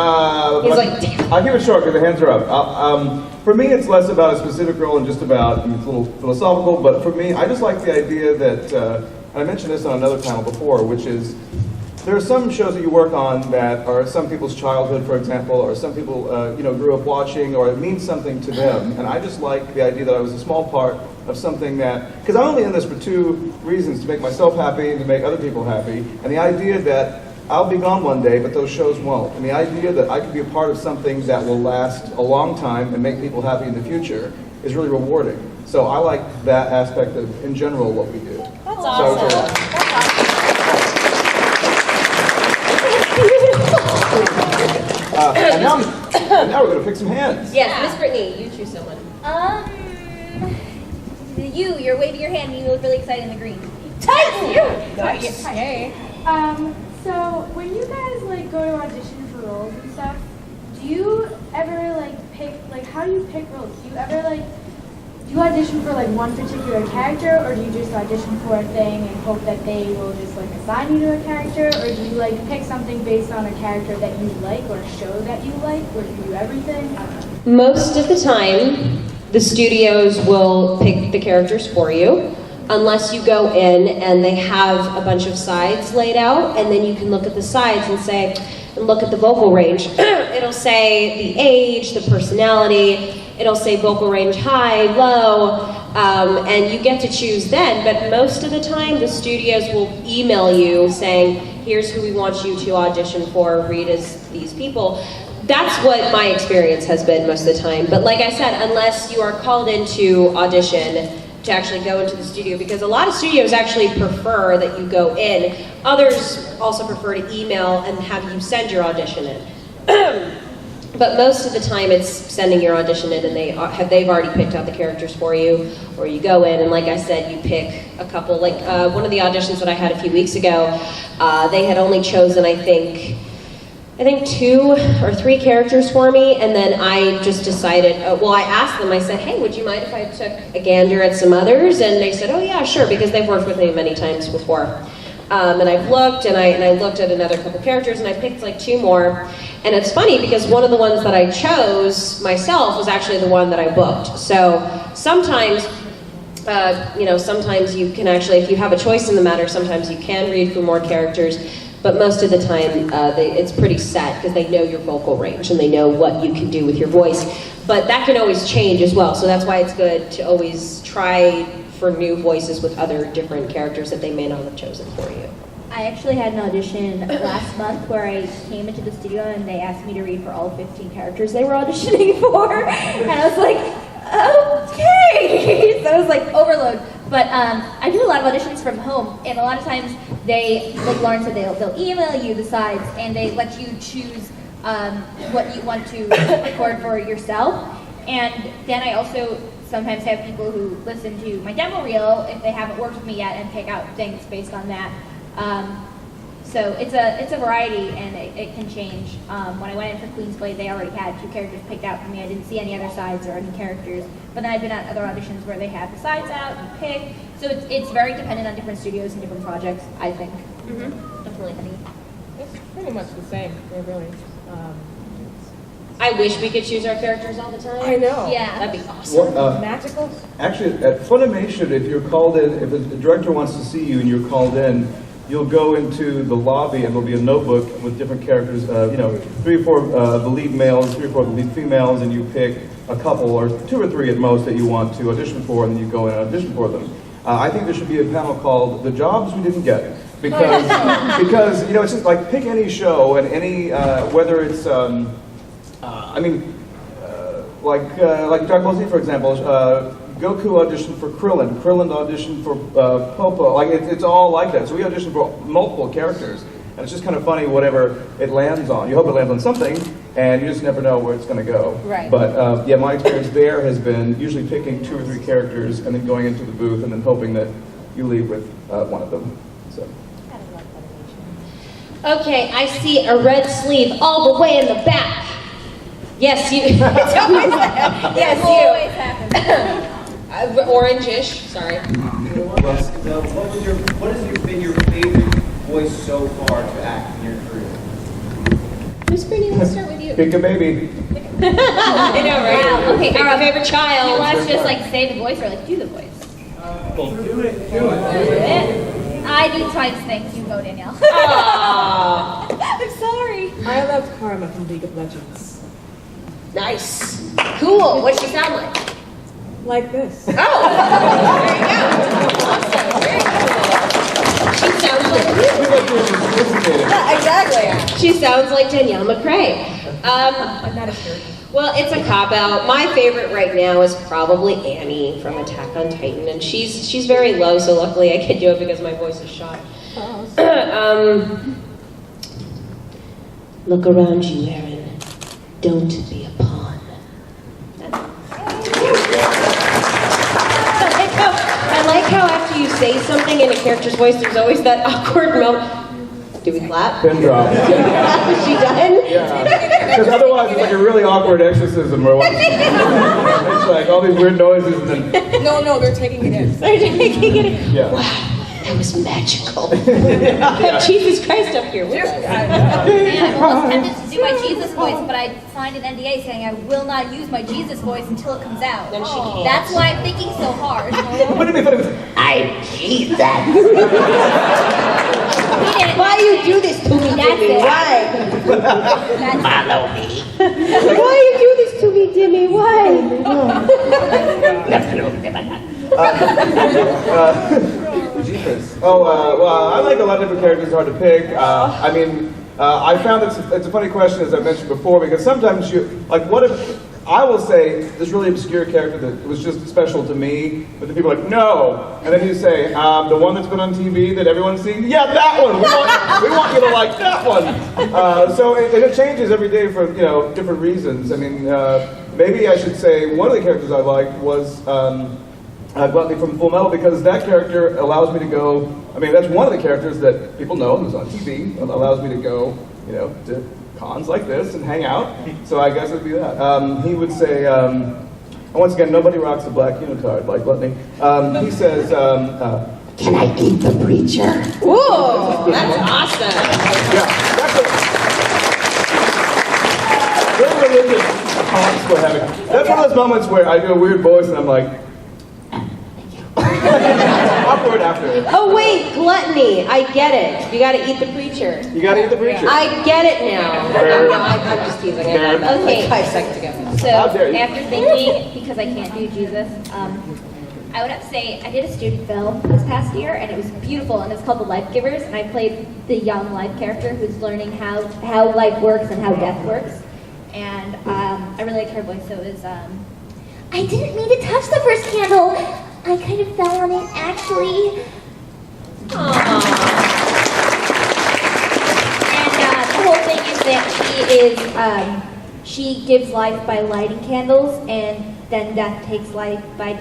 He's like, damn. I'll keep it short because the hands are up. For me, it's less about a specific role and just about, it's a little philosophical, but for me, I just like the idea that, and I mentioned this on another panel before, which is, there are some shows that you work on that are some people's childhood, for example, or some people, grew up watching, or it means something to them. And I just like the idea that I was a small part of something that, because I'm only in this for 2 reasons, to make myself happy and to make other people happy. And the idea that I'll be gone one day, but those shows won't. And the idea that I could be a part of something that will last a long time and make people happy in the future is really rewarding. So I like that aspect of, in general, what we do. That's awesome. And now we're going to pick some hands. Yes, Miss Brittney, you choose someone. You're waving your hand and you look really excited in the green. Nice. Hey. So when you guys like go to audition for roles and stuff, do you ever like pick, like how do you pick roles? Do you ever like, do you audition for like one particular character, or do you just audition for a thing and hope that they will just like assign you to a character, or do you like pick something based on a character that you like or a show that you like, or do you do everything? I don't know. Most of the time, the studios will pick the characters for you, unless you go in and they have a bunch of sides laid out, and then you can look at the sides and say, and look at the vocal range. It'll say the age, the personality, it'll say vocal range high, low, and you get to choose then, but most of the time the studios will email you saying, here's who we want you to audition for, read as these people. That's what my experience has been most of the time. But like I said, unless you are called into audition to actually go into the studio, because a lot of studios actually prefer that you go in. Others also prefer to email and have you send your audition in. But most of the time it's sending your audition in and they've already picked out the characters for you, or you go in and like I said, you pick a couple. Like one of the auditions that I had a few weeks ago, they had only chosen I think 2 or 3 characters for me, and then I just decided, I asked them, I said, hey, would you mind if I took a gander at some others? And they said, oh yeah, sure, because they've worked with me many times before. And I've looked, and I looked at another couple characters, and I picked like 2 more. And it's funny, because one of the ones that I chose myself was actually the one that I booked. So sometimes, sometimes you can actually, if you have a choice in the matter, sometimes you can read for more characters. But most of the time, it's pretty set because they know your vocal range and they know what you can do with your voice. But that can always change as well, so that's why it's good to always try for new voices with other different characters that they may not have chosen for you. I actually had an audition last month where I came into the studio and they asked me to read for all 15 characters they were auditioning for. And I was like, okay! So it was like overload. But I do a lot of auditions from home, and a lot of times they, like Lauren said, they'll email you the sides and they let you choose what you want to record for yourself. And then I also sometimes have people who listen to my demo reel if they haven't worked with me yet and pick out things based on that. So it's a variety, and it can change. When I went in for Queen's Blade, they already had 2 characters picked out for me. I didn't see any other sides or any characters. But then I've been at other auditions where they have the sides out and pick. So it's very dependent on different studios and different projects, I think. Definitely. It's pretty much the same, really. I wish we could choose our characters all the time. I know. Yeah. That'd be awesome. Magical? Actually, at Funimation, if you're called in, if the director wants to see you and you're called in, you'll go into the lobby and there'll be a notebook with different characters, 3 or 4 the lead males, 3 or 4 the lead females, and you pick a couple, or 2 or 3 at most, that you want to audition for, and then you go in and audition for them. I think there should be a panel called The Jobs We Didn't Get, because it's just like, pick any show, and any, whether it's, like Dragon Ball Z, for example, Goku auditioned for Krillin, Krillin auditioned for Popo, like it's all like that. So we auditioned for multiple characters, and it's just kind of funny whatever it lands on. You hope it lands on something, and you just never know where it's going to go. Right. But yeah, my experience there has been usually picking 2 or 3 characters and then going into the booth and then hoping that you leave with one of them. So. Okay, I see a red sleeve all the way in the back. Yes, you. It's always happens. Orange-ish, sorry. What has been your favorite voice so far to act in your career? Who's Brittney? Let's start with you. Pick a baby. I know, right? Wow. Okay, Pick your favorite Do child. you want us to just like say the voice or like do the voice? Do it. I do twice things. You go, Danielle. Aww. I'm sorry. I love Karma from League of Legends. Nice. Cool. What's she sound like? Like this. Oh! There you go. Awesome. Very cool. She sounds like you. Exactly. She sounds like Danielle McRae. I'm not a sure. Well, it's a cop-out. My favorite right now is probably Annie from Attack on Titan, and she's very low, so luckily I can do it because my voice is shot. Look around you, Aaron. Don't be a pawn. say something in a character's voice, there's always that awkward moment. Do we clap? Pin drop. Is she done? Yeah. Because otherwise it's like a really awkward exorcism or what. It's like all these weird noises and then. No, they're taking it in. They're taking it in. Yeah. Wow, that was magical. Yeah. Jesus Christ up here with us. Man, I'm almost tempted to do my Jesus voice, but I signed an NDA saying I will not use my Jesus voice until it comes out. Then she can't. That's why I'm thinking so hard. What do you mean? I'm Jesus. Why you do this to me, Jimmy? Why? Follow me. Why you do this to me, Jimmy? Why? Jesus. Well, I like a lot of different characters. Hard to pick. I mean, I found it's a funny question, as I mentioned before, because sometimes like, what if I will say this really obscure character that was just special to me, but the people are like, no, and then you say the one that's been on TV that everyone's seen, yeah, that one. We want you to like that one. So it changes every day for different reasons. I mean, maybe I should say one of the characters I liked was. Gluttony from Full Metal, because that character allows me to go, I mean, that's one of the characters that people know who's on TV, allows me to go, to cons like this and hang out, so I guess it'd be that. He would say, and once again, nobody rocks the black unitard like Gluttony. He says, can I eat the preacher? Whoa, that's awesome. Yeah, that's a religious cons we're having. That's one of those moments where I do a weird voice and I'm like, awkward after. Oh wait, gluttony. I get it. You gotta eat the preacher. You gotta eat the preacher. I get it now. No, I'm just teasing. Okay. 5 seconds ago. So dare you. after thinking, because I can't do Jesus, I would have to say I did a student film this past year, and it was beautiful, and it's called The Life Givers, and I played the young life character who's learning how life works and how death works, and I really liked her voice. So it was I didn't mean to touch the first candle. I kind of fell on it, actually. Aww. And the whole thing is that she gives life by lighting candles, and then death takes life by,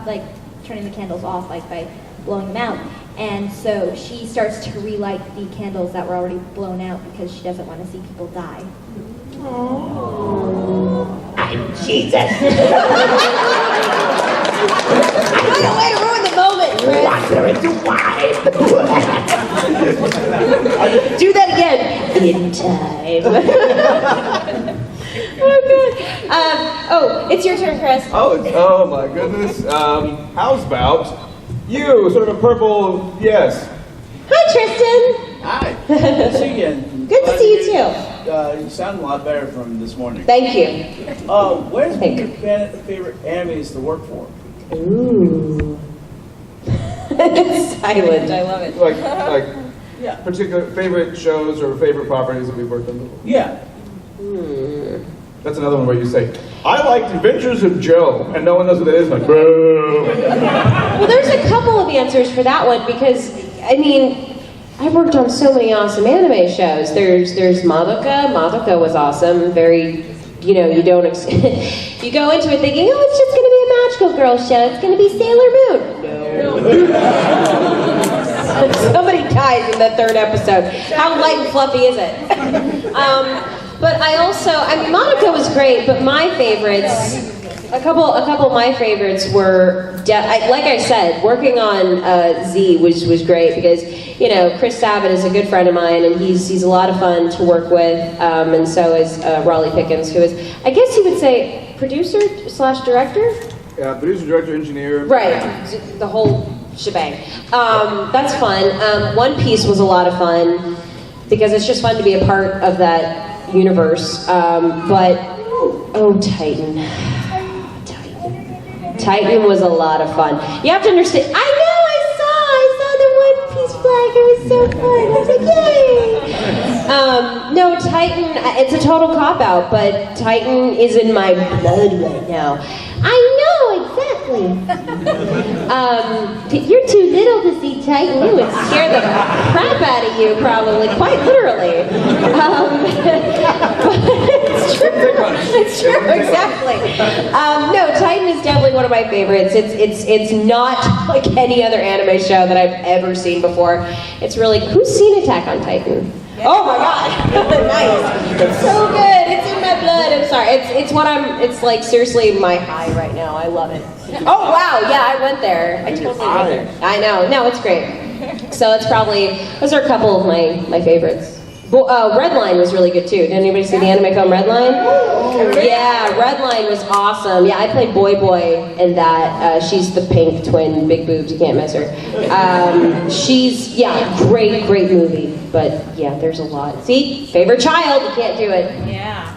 like, turning the candles off, like by blowing them out. And so she starts to relight the candles that were already blown out because she doesn't want to see people die. Oh. I'm Jesus. What a way to ruin the moment, Chris. Wander into wine. Do that again. In time. Oh, good. It's your turn, Chris. Oh my goodness. How's about you? Sort of a purple, yes. Hi, Tristan. Hi. Good to see you again. Good to see you too. You sound a lot better from this morning. Thank you. Where's one of your favorite animes to work for? Ooh. Silent. I love it. Like particular favorite shows or favorite properties that we've worked on before? Yeah. That's another one where you say, I liked Adventures of Joe, and no one knows what it is. Like, boo. Well, there's a couple of answers for that one because, I mean, I've worked on so many awesome anime shows. There's Madoka. Madoka was awesome. Very, you don't you go into it thinking, oh, it's just going to be a magical girl show. It's going to be Sailor Moon. No. Somebody dies in the 3rd episode. How light and fluffy is it? But I mean, Madoka was great, but my favorites, a couple of my favorites were, like I said, working on Z was great because, Chris Sabat is a good friend of mine, and he's a lot of fun to work with, and so is Raleigh Pickens, who is, I guess you would say, producer/director? Yeah, producer, director, engineer. Right, the whole shebang. That's fun. One Piece was a lot of fun because it's just fun to be a part of that universe. Titan. Titan was a lot of fun. You have to understand. I saw the One Piece flag. It was so fun. I was like, yay! No, Titan. It's a total cop out, but Titan is in my blood right now. I know exactly. You're too little to see Titan. It would scare the crap out of you, probably, quite literally. But it's It's true, exactly. No, Titan is definitely one of my favorites. It's not like any other anime show that I've ever seen before. It's really, who's seen Attack on Titan? Oh my god, nice. It's so good, it's in my blood. I'm sorry, it's like seriously my high right now. I love it. Oh wow, yeah, I went there. I totally went there. I know, no, it's great. So it's probably, those are a couple of my favorites. Redline was really good too. Did anybody see the anime film Redline? Yeah, Redline was awesome. Yeah, I played Boy in that. She's the pink twin, big boobs, you can't miss her. She's, yeah, great movie. But yeah, there's a lot. See, favorite child, you can't do it. Yeah.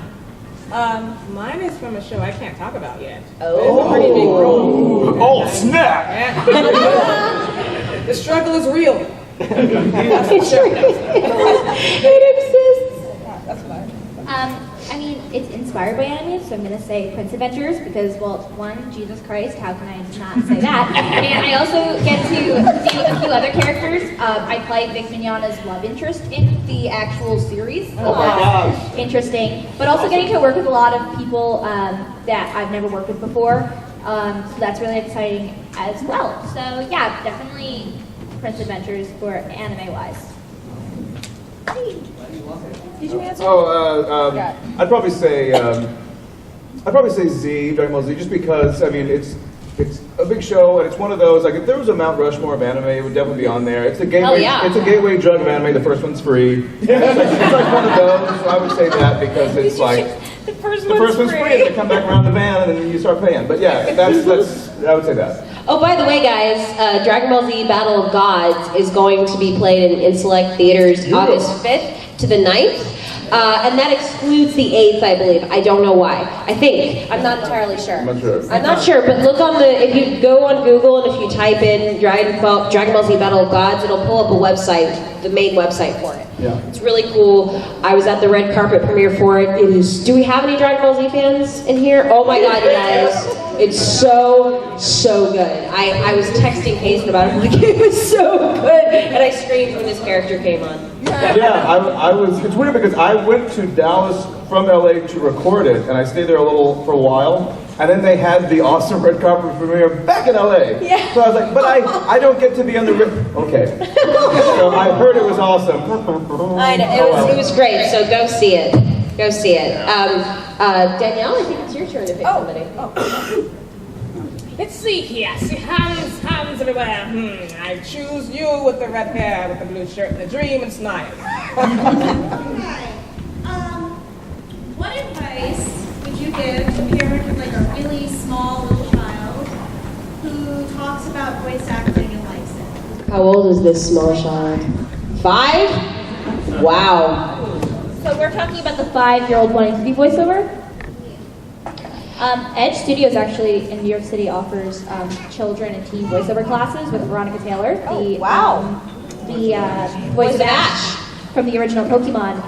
Mine is from a show I can't talk about yet. Oh. It's a pretty big role. Oh, snap! Yeah. The struggle is real. That's It's the show. It exists. That's what I I mean, it's inspired by anime, so I'm going to say Prince Adventures because, well, one, Jesus Christ, how can I not say that? And I also get to do a few other characters. I play Vic Mignogna's love interest in the actual series. Oh my gosh. Interesting. But also getting to work with a lot of people that I've never worked with before. So that's really exciting as well. So yeah, definitely Prince Adventures for anime-wise. Did you answer? I'd probably say Z, Dragon Ball Z, just because I mean it's a big show and it's one of those like if there was a Mount Rushmore of anime, it would definitely be on there. It's a gateway. It's a gateway drug of anime. The first one's free. It's like one of those. So I would say that because it's like The first one's free. And they come back around the van and then you start paying. But yeah, that's I would say that. Oh, by the way, guys, Dragon Ball Z Battle of Gods is going to be played in select theaters August 5th to the 9th. And that excludes the 8th, I believe. I don't know why. I think. I'm not entirely sure. I'm not sure, but look on if you go on Google and if you type in Dragon Ball Z Battle of Gods, it'll pull up a website, the main website for it. Yeah. It's really cool. I was at the red carpet premiere for it. Do we have any Dragon Ball Z fans in here? Oh my god, guys. It's so good. I was texting Cason about it. I'm like, it was so good. And I screamed when this character came on. Yeah, I was. It's weird because I went to Dallas from LA to record it, and I stayed there for a while, and then they had the awesome red carpet premiere back in LA. Yeah. So I was like, but I don't get to be on the okay. So I heard it was awesome. I know it was great. So go see it. Go see it. Danielle, I think it's your turn to pick somebody. Let's see here. See hands everywhere. I choose you with the red hair, with the blue shirt, and the dream and smile. What advice would you give to a parent with like a really small little child who talks about voice acting and likes it? How old is this small child? 5? Wow. So we're talking about the 5-year-old wanting to be voiceover? Edge Studios actually in New York City offers children and teen voiceover classes with Veronica Taylor, the voice of Ash from the original Pokemon.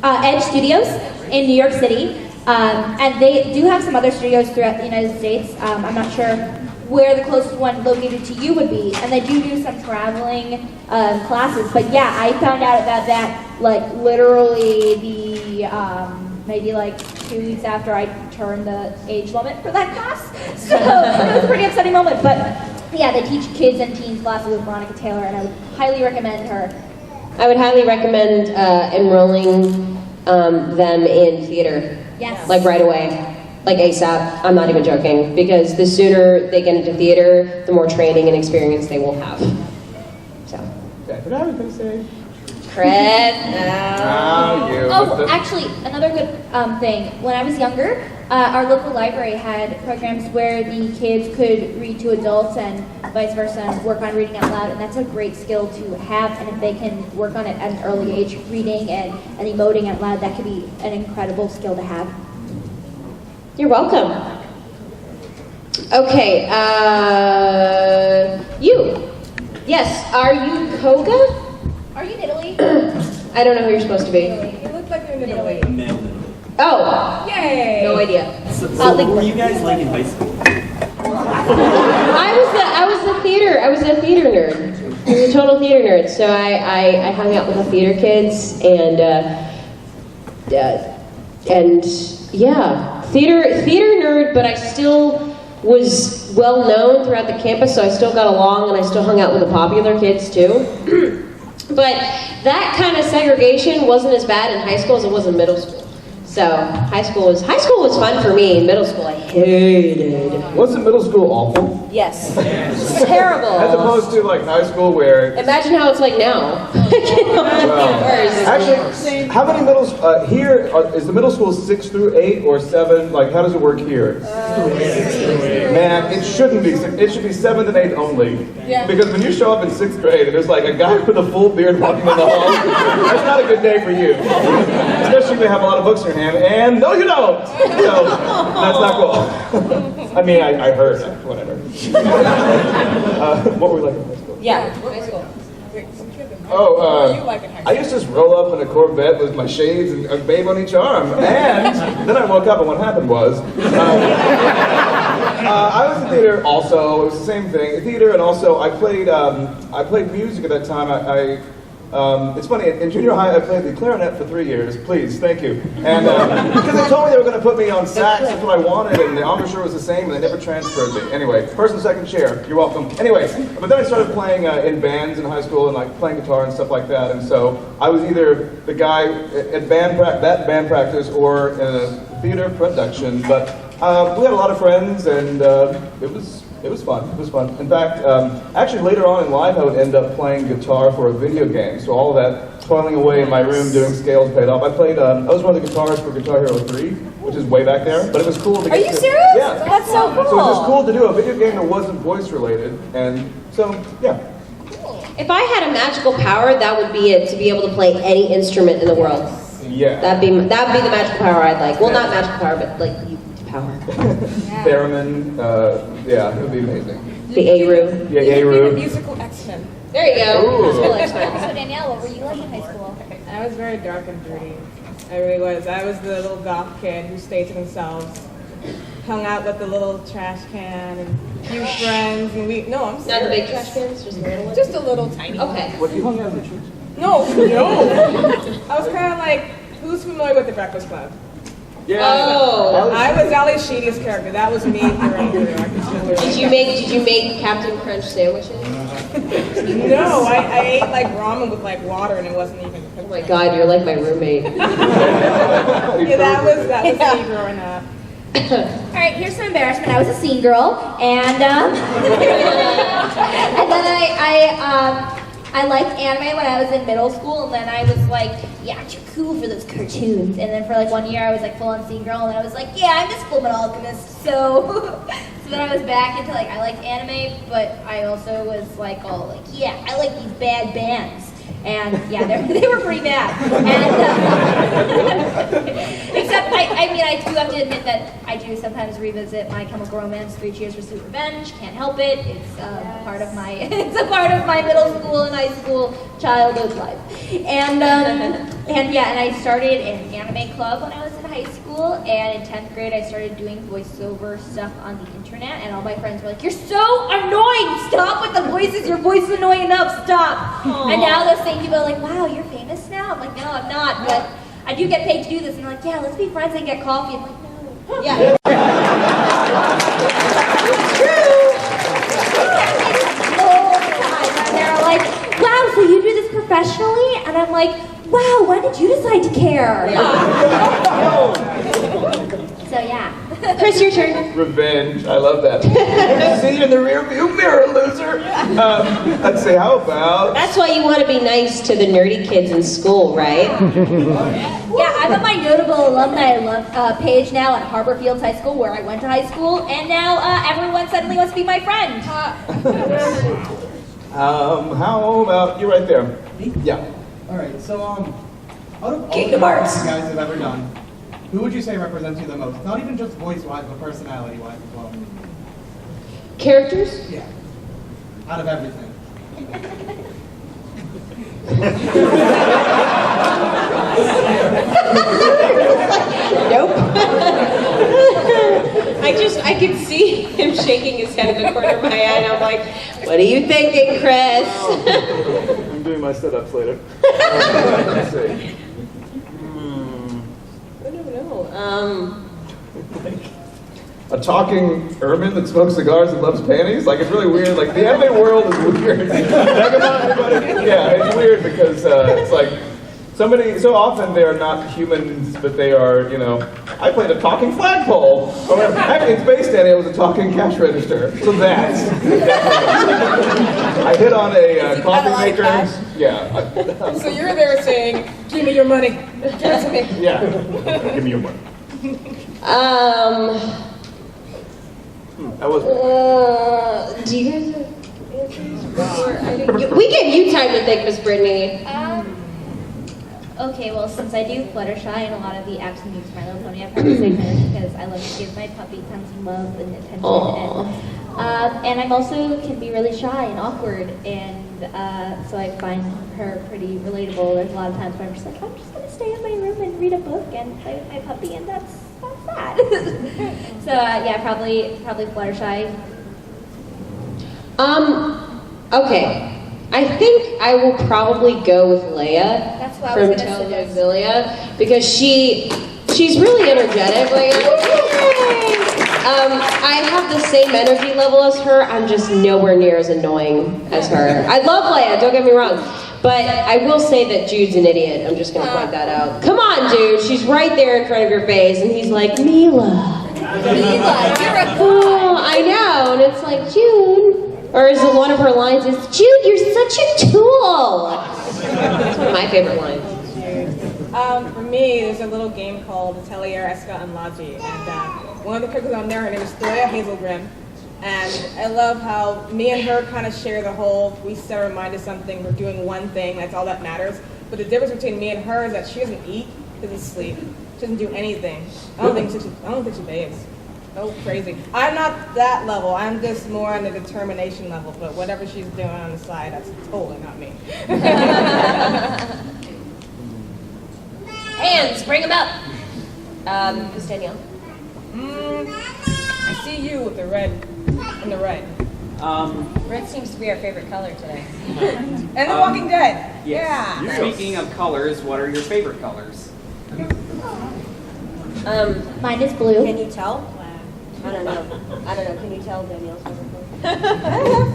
Edge Studios in New York City, and they do have some other studios throughout the United States. I'm not sure where the closest one located to you would be, and they do some traveling classes. But yeah, I found out about that like literally the maybe like 2 weeks after I turned the age limit for that class. So it was a pretty upsetting moment. But yeah, they teach kids and teens classes with Veronica Taylor, and I would highly recommend her. I would highly recommend enrolling them in theater. Yes. Like right away. Like ASAP. I'm not even joking. Because the sooner they get into theater, the more training and experience they will have. So. Did I have anything to say? Fred. Oh, actually, another good thing. When I was younger, our local library had programs where the kids could read to adults and vice versa and work on reading out loud, and that's a great skill to have, and if they can work on it at an early age, reading and emoting out loud, that could be an incredible skill to have. You're welcome. Okay, you. Yes, are you Koga? Are you in Italy? I don't know who you're supposed to be. You look like you're in Italy. Oh! Yay! No idea. So what were you guys like in high school? I was a theater nerd. I was a total theater nerd. So I hung out with the theater kids and And yeah, theater nerd, but I still was well known throughout the campus, so I still got along and I still hung out with the popular kids too. But that kind of segregation wasn't as bad in high school as it was in middle school. So high school was fun for me. In middle school, I hated. Wasn't middle school awful? Yes, it's terrible. As opposed to like high school where. Imagine how it's like now. Actually, how many middle here is the middle school 6 through 8 or 7? Like, how does it work here? Man, it shouldn't be. It should be 7th and 8th only. Yeah. Because when you show up in 6th grade and there's like a guy with a full beard walking in the hall, that's not a good day for you. Especially if they have a lot of books in your hand. And no, you don't. So that's not cool. I mean, I heard whatever. What were we like in high school? Yeah, high school. I used to just roll up in a Corvette with my shades and a babe on each arm. And then I woke up and what happened was, I was in theater also. It was the same thing, theater, and also I played music at that time. It's funny, in junior high I played the clarinet for 3 years. Please, thank you. And because they told me they were going to put me on sax, that's what I wanted, and the embouchure was the same, and they never transferred me. Anyway, first and second chair, you're welcome. Anyway, but then I started playing in bands in high school and like playing guitar and stuff like that. And so I was either the guy at band practice or in a theater production. But we had a lot of friends, and it was fun. It was fun. In fact, actually later on in life, I would end up playing guitar for a video game. So all of that toiling away in my room doing scales paid off. I was one of the guitarists for Guitar Hero 3, which is way back there. But it was cool to get Are you serious? Yeah. That's so cool. So it was just cool to do a video game that wasn't voice related. And so, yeah. If I had a magical power, that would be it, to be able to play any instrument in the world. Yeah. That'd be the magical power I'd like. Well, not magical power, but like power. Theremin, yeah, it would be amazing. The A-Roo. Yeah, A-Roo. Musical X-Men. There you go. Musical X-Men. So Danielle, what were you like in high school? I was very dark and dirty. I really was. I was the little goth kid who stayed to themselves, hung out with the little trash can and few friends, and I'm serious. Not the big trash cans, just a little one? Just a little tiny one. Okay. What, you hung out in the church? No. I was kind of like, who's familiar with The Breakfast Club? Yeah. Oh, I was Ali Sheedy's character. That was me through and through. Did you make Captain Crunch sandwiches? No, I ate like ramen with like water, and it wasn't even. Oh my God, you're like my roommate. Yeah, that was me growing up. All right, here's some embarrassment. I was a scene girl, and and then I liked anime when I was in middle school, and then I was like, yeah, too cool for those cartoons. And then for like 1 year, I was like full-on scene girl, and then I was like, yeah, I'm just Fullmetal Alchemist. So then I was back into like, I liked anime, but I also was like all like, yeah, I like these bad bands. And yeah, they were pretty bad. And except I do have to admit that I do sometimes revisit My Chemical Romance, 3 Cheers for Sweet Revenge. Can't help it. It's part of my middle school and high school childhood life. And I started an anime club when I was in high school, and in 10th grade I started doing voiceover stuff on the internet, and all my friends were like, "You're so annoying! Stop with the voices! Your voice is annoying enough! Stop!" Aww. And now those same people are like, "Wow, you're famous now?" I'm like, "No, I'm not, but I do get paid to do this." And they're like, "Yeah, let's be friends and get coffee." I'm like, "No." Yeah. It's true. All the time. And they're like, "Wow, so you do this professionally?" And I'm like, "Wow, when did you decide to care?" So yeah. Chris, your turn. Revenge. I love that. See you in the rear view mirror, loser. Let's see, how about... That's why you want to be nice to the nerdy kids in school, right? Yeah, I'm on my notable alumni page now at Harbor Fields High School, where I went to high school, and now everyone suddenly wants to be my friend. How about you right there? Yeah. All right, so out of all the parts you guys have ever done, who would you say represents you the most? Not even just voice-wise, but personality-wise as well. Characters? Yeah. Out of everything. Nope. I could see him shaking his head in the corner of my eye, and I'm like, what are you thinking, Chris? I'm doing my sit-ups later. Let's see. I don't know. A talking ermine that smokes cigars and loves panties? Like, it's really weird. Like, the anime world is weird. Yeah, it's weird because it's like, so often they are not humans, but they are, you know, I played a talking flagpole. Or actually, in Space Danny, it was a talking cash register. So that's I hit on a coffee maker. Yeah. So you're there saying, give me your money. Give it to me. Yeah. Give me your money. That was do you guys have answers? We gave you time to think, Miss Brittney. Okay, well, since I do Fluttershy and a lot of the apps and use My Little Pony, I probably say her because I love to give my puppy tons of love and attention. And I'm also can be really shy and awkward, and so I find her pretty relatable. There's a lot of times where I'm just like, I'm just going to stay in my room and read a book and play with my puppy, and that's sad. So yeah, probably Fluttershy. Okay. I think I will probably go with Leia That's what I from was gonna Tell suggest. Auxilia because she's really energetic. Like, I have the same energy level as her. I'm just nowhere near as annoying as her. I love Leia, don't get me wrong. But I will say that Jude's an idiot. I'm just going to point that out. Come on, Jude. She's right there in front of your face. And he's like, Mila. Mila, you're a Oh, I know. And it's like, Jude. Or is it one of her lines is, Jude, you're such a tool. That's one of my favorite lines. For me, there's a little game called Atelier Esca and Laji, and one of the characters on there, her name is Thea Hazelgrim, and I love how me and her kind of share the whole, we set our mind to something, we're doing one thing, that's all that matters, but the difference between me and her is that she doesn't eat, doesn't sleep, she doesn't do anything. I don't think she bathes. Oh, crazy. I'm not that level. I'm just more on the determination level, but whatever she's doing on the side, that's totally not me. Hands, bring them up. Miss Danielle. I see you with the red and the red. Red seems to be our favorite color today. And The Walking Dead. Yes. Yeah. Speaking of colors, what are your favorite colors? Mine is blue. Can you tell? I don't know. Can you tell Danielle's favorite color?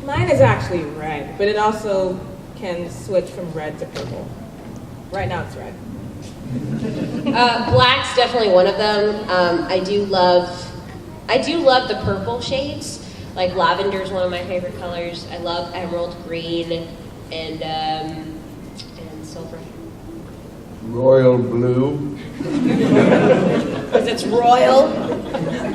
Mine is actually red, but it also can switch from red to purple. Right now it's red. Black's definitely one of them. I do love the purple shades. Like lavender is one of my favorite colors. I love emerald green and silver. royal blue. Because it's royal.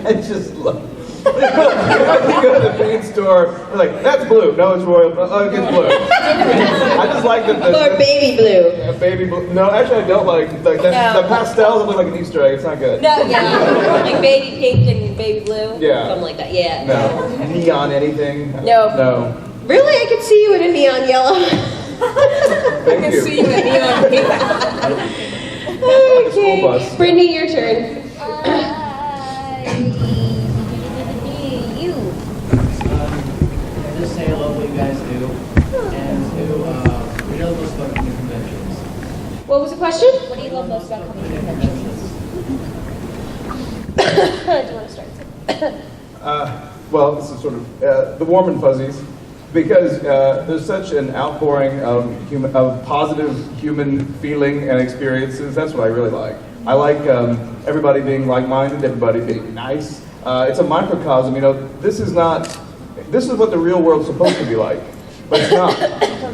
I just love. You go to the paint store, they're like, that's blue. No, it's royal. Oh, it's blue. I just like the Or baby blue. Yeah, baby blue. No, actually, I don't like that. No. The pastels look like an Easter egg. It's not good. No, yeah. Like baby pink and baby blue. Yeah. Something like that. Yeah. No. Neon anything. No. No. Really? I could see you in a neon yellow. Thank I can you. see you in a neon pink. Okay. bus. Brittney, your turn. Just say I love what you guys do, and to we know most about coming to conventions. What was the question? What do you love most about coming to conventions? Do you want to start? Well, this is sort of the warm and fuzzies, because there's such an outpouring of positive human feeling and experiences. That's what I really like. I like everybody being like-minded, everybody being nice. It's a microcosm. You know, this is what the real world's supposed to be like, but it's not.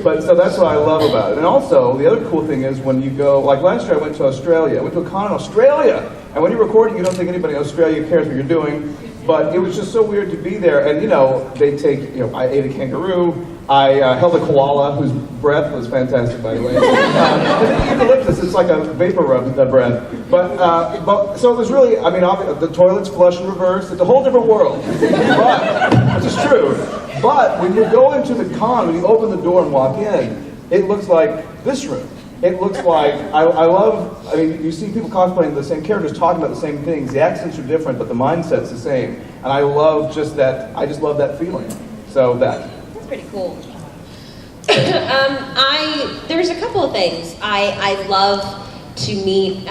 But so that's what I love about it. And also, the other cool thing is when you go, like last year I went to Australia. I went to a con in Australia, and when you're recording, you don't think anybody in Australia cares what you're doing. But it was just so weird to be there. And you know, they take, you know, I ate a kangaroo. I held a koala whose breath was fantastic, by the way. Eucalyptus, it's like a vapor breath. But so it was really, I mean, the toilets flush in reverse. It's a whole different world. But, which is true. But when you go into the con, when you open the door and walk in, it looks like this room. It looks like, I mean, you see people cosplaying the same characters, talking about the same things. The accents are different, but the mindset's the same. And I love just that, I just love that feeling. So that's Pretty cool. There's a couple of things. I love to meet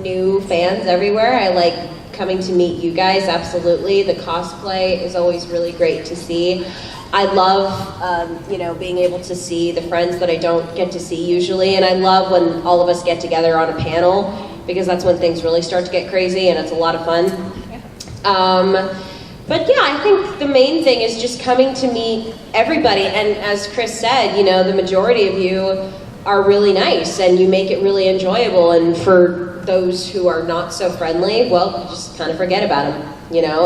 new fans everywhere. I like coming to meet you guys, absolutely. The cosplay is always really great to see. I love, being able to see the friends that I don't get to see usually, and I love when all of us get together on a panel, because that's when things really start to get crazy, and it's a lot of fun. But yeah, I think the main thing is just coming to meet everybody, and as Chris said, the majority of you are really nice, and you make it really enjoyable, and for those who are not so friendly, well, you just kind of forget about them,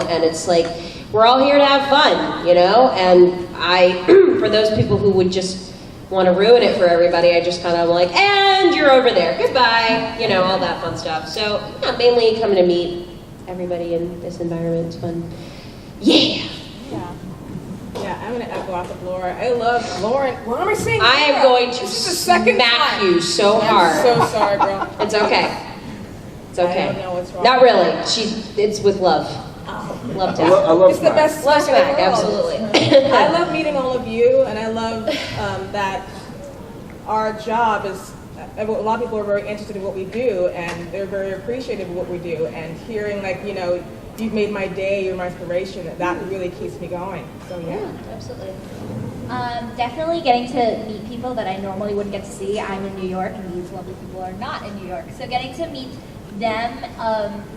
and it's like, we're all here to have fun, and for those people who would just want to ruin it for everybody, I just kind of like, and you're over there, goodbye, all that fun stuff. So, yeah, mainly coming to meet everybody in this environment is fun. Yeah, I'm going to echo off of Laura. I love Lauren. What am I saying? I am going to smack you so hard. I'm so sorry, girl. It's okay. It's okay. I don't know what's wrong. Not really. It's with love. Love to. I love It's the best Love smack in smack, the world. absolutely. I love meeting all of you, and I love that our job is, a lot of people are very interested in what we do, and they're very appreciative of what we do, and hearing you've made my day, you're my inspiration, that really keeps me going. So yeah. Absolutely. Definitely getting to meet people that I normally wouldn't get to see. I'm in New York, and these lovely people are not in New York. So getting to meet them.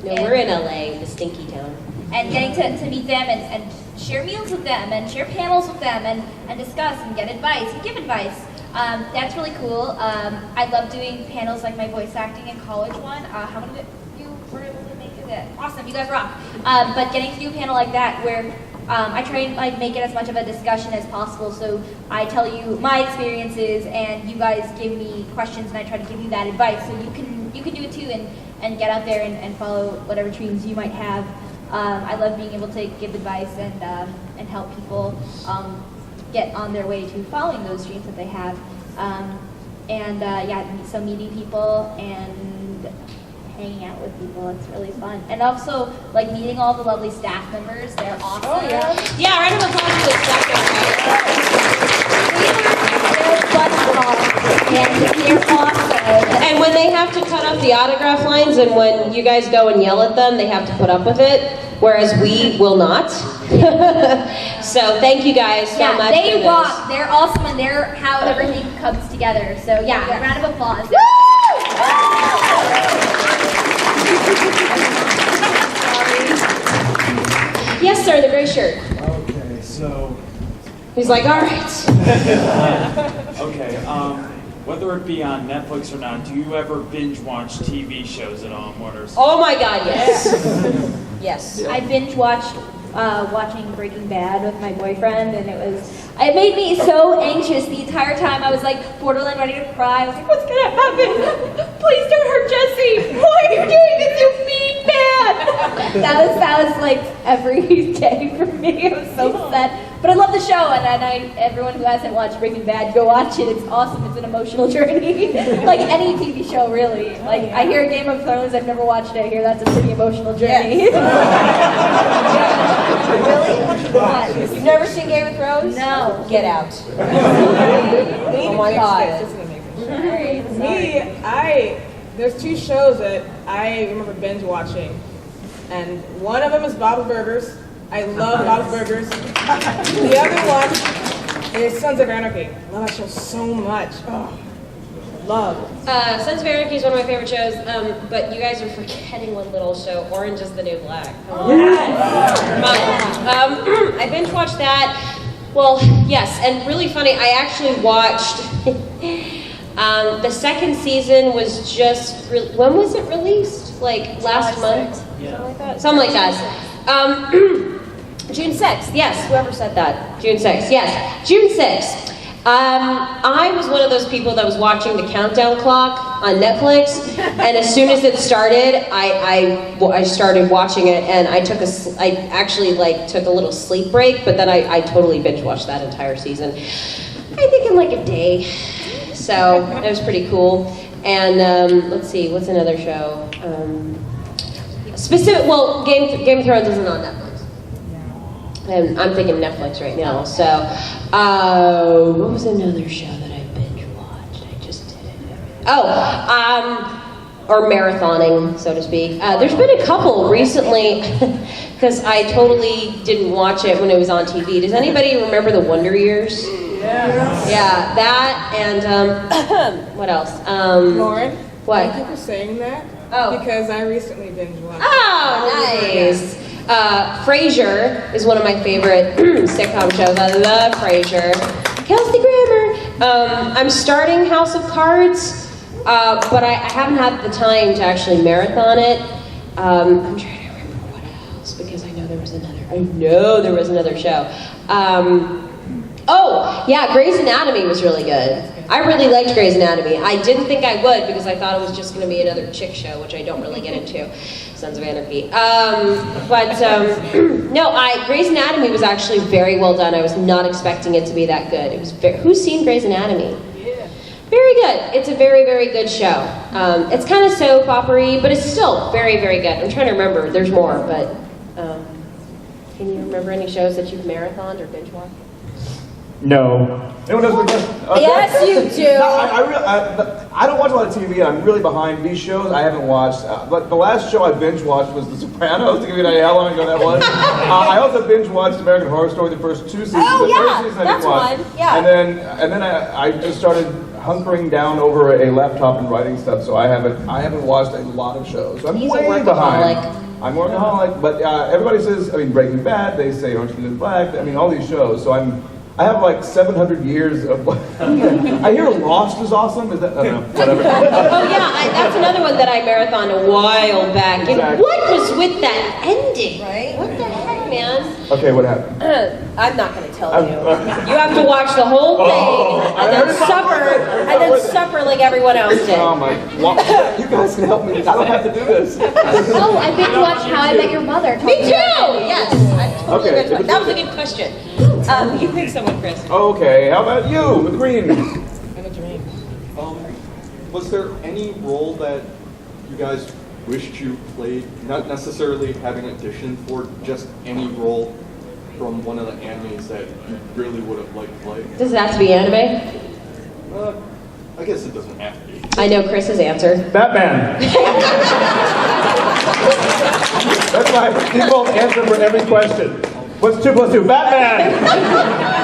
We're in LA, the stinky town. And getting to meet them and share meals with them and share panels with them and discuss and get advice and give advice. That's really cool. I love doing panels like my voice acting in college one. How many of you were able to make it? Awesome, you guys rock. But getting to do a panel like that where I try and make it as much of a discussion as possible. So I tell you my experiences and you guys give me questions and I try to give you that advice. So you can do it too and get out there and follow whatever dreams you might have. I love being able to give advice and help people get on their way to following those dreams that they have. So meeting people and hanging out with people, it's really fun. And also, meeting all the lovely staff members, they're awesome. Oh, yeah. Yeah, round of applause for the staff members. They're awesome. And when they have to cut off the autograph lines and when you guys go and yell at them, they have to put up with it, whereas we will not. So thank you guys so much. They rock. They're awesome and they're how everything comes together. So yeah, round of applause. Yes, sir, the gray shirt. Okay, so. He's like, all right. Okay, whether it be on Netflix or not, do you ever binge watch TV shows at all? Oh my God, yes. Yes. I binge watched watching Breaking Bad with my boyfriend, and it made me so anxious the entire time. I was borderline ready to cry. I was like, what's gonna happen? Please don't hurt Jesse. Why are you doing this, you mean man? That was every day for me. I was so upset. But I love the show, and everyone who hasn't watched Breaking Bad, go watch it. It's awesome. It's an emotional journey. Like any TV show, really. I hear Game of Thrones. I've never watched it. I hear that's a pretty emotional journey. Really? You've never seen Game of Thrones? No. Get out. Oh my God. It's an amazing show. There's two shows that I remember binge watching, and one of them is Bob's Burgers. I love Bob's Burgers. The other one is Sons of Anarchy. I love that show so much. Oh, love. Sons of Anarchy is one of my favorite shows, but you guys are forgetting one little show, Orange is the New Black. I binge watched that. Well, yes, and really funny, I actually watched, the second season was just, when was it released? Last month? Yeah. Something like that. June 6th, yes, whoever said that. June 6th, yes. June 6th. I was one of those people that was watching the countdown clock on Netflix, and as soon as it started, I started watching it, and I actually took a little sleep break, but then I totally binge watched that entire season. I think in a day. So it was pretty cool. And let's see, what's another show? Game of Thrones isn't on Netflix. And I'm thinking Netflix right now. So, what was another show that I binge watched? I just did it. or marathoning, so to speak. There's been a couple recently, because I totally didn't watch it when it was on TV. Does anybody remember the Wonder Years? Yeah, that and what else? Lauren? What? Thank you for saying that. Oh. Because I recently binge watched. Oh, nice. Frasier is one of my favorite sitcom shows. I love Frasier. Kelsey Grammer. I'm starting House of Cards, but I haven't had the time to actually marathon it. I'm trying to remember what else, because I know there was another show. Oh, yeah, Grey's Anatomy was really good. I really liked Grey's Anatomy. I didn't think I would, because I thought it was just going to be another chick show, which I don't really get into. Sons of Anarchy. No, Grey's Anatomy was actually very well done. I was not expecting it to be that good. It was who's seen Grey's Anatomy? Yeah. Very good. It's a very, very good show. It's kind of soap opera-y, but it's still very, very good. I'm trying to remember. There's more, but can you remember any shows that you've marathoned or binge watched? No. Anyone else? Yes, you do. No, I don't watch a lot of TV, and I'm really behind. These shows I haven't watched. But the last show I binge watched was The Sopranos, to give you an idea how long ago that was. I also binge watched American Horror Story the first 2 seasons. Oh, the yeah, third season I that's didn't watch. one. Yeah. And then I just started hunkering down over a laptop and writing stuff, so I haven't watched a lot of shows. So I'm He's a way workaholic. behind. I'm workaholic, but everybody says, Breaking Bad, they say Orange is the New Black, all these shows, so I have like 700 years of. I hear Lost is awesome. Is that? I don't know. Whatever. Oh yeah, that's another one that I marathoned a while back. And Exactly. what was with that ending? Right? What the heck, man? Okay, what happened? I'm not going to tell you. You have to watch the whole thing and then suffer like everyone else did. Oh my! Well, you guys can help me. I don't have to do this. Oh, I binge watched How I Met Your Mother. Me too. Yes, I totally Okay, binge watched. That was a good question. You pick someone, Chris. Okay, how about you with green? I'm a dream. Was there any role that you guys wished you played, not necessarily having auditioned for, just any role from one of the animes that you really would have liked to play? Does it have to be anime? I guess it doesn't have to be. I know Chris's answer. Batman. That's my default answer for every question. What's 2 + 2? Batman.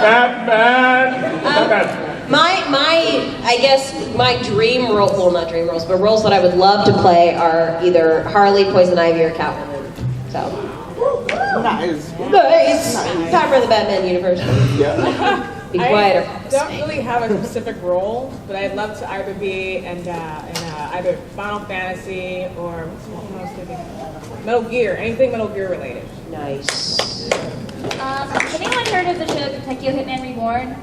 Batman. I guess my dream role, well, not dream roles, but roles that I would love to play are either Harley, Poison Ivy, or Catwoman. So. Nice. Time for the Batman universe. Yeah. Be quieter. I don't really have a specific role, but I'd love to either be in either Final Fantasy or what else did I think? Metal Gear, anything Metal Gear related. Nice. Has anyone heard of the show Detective Hitman Reborn?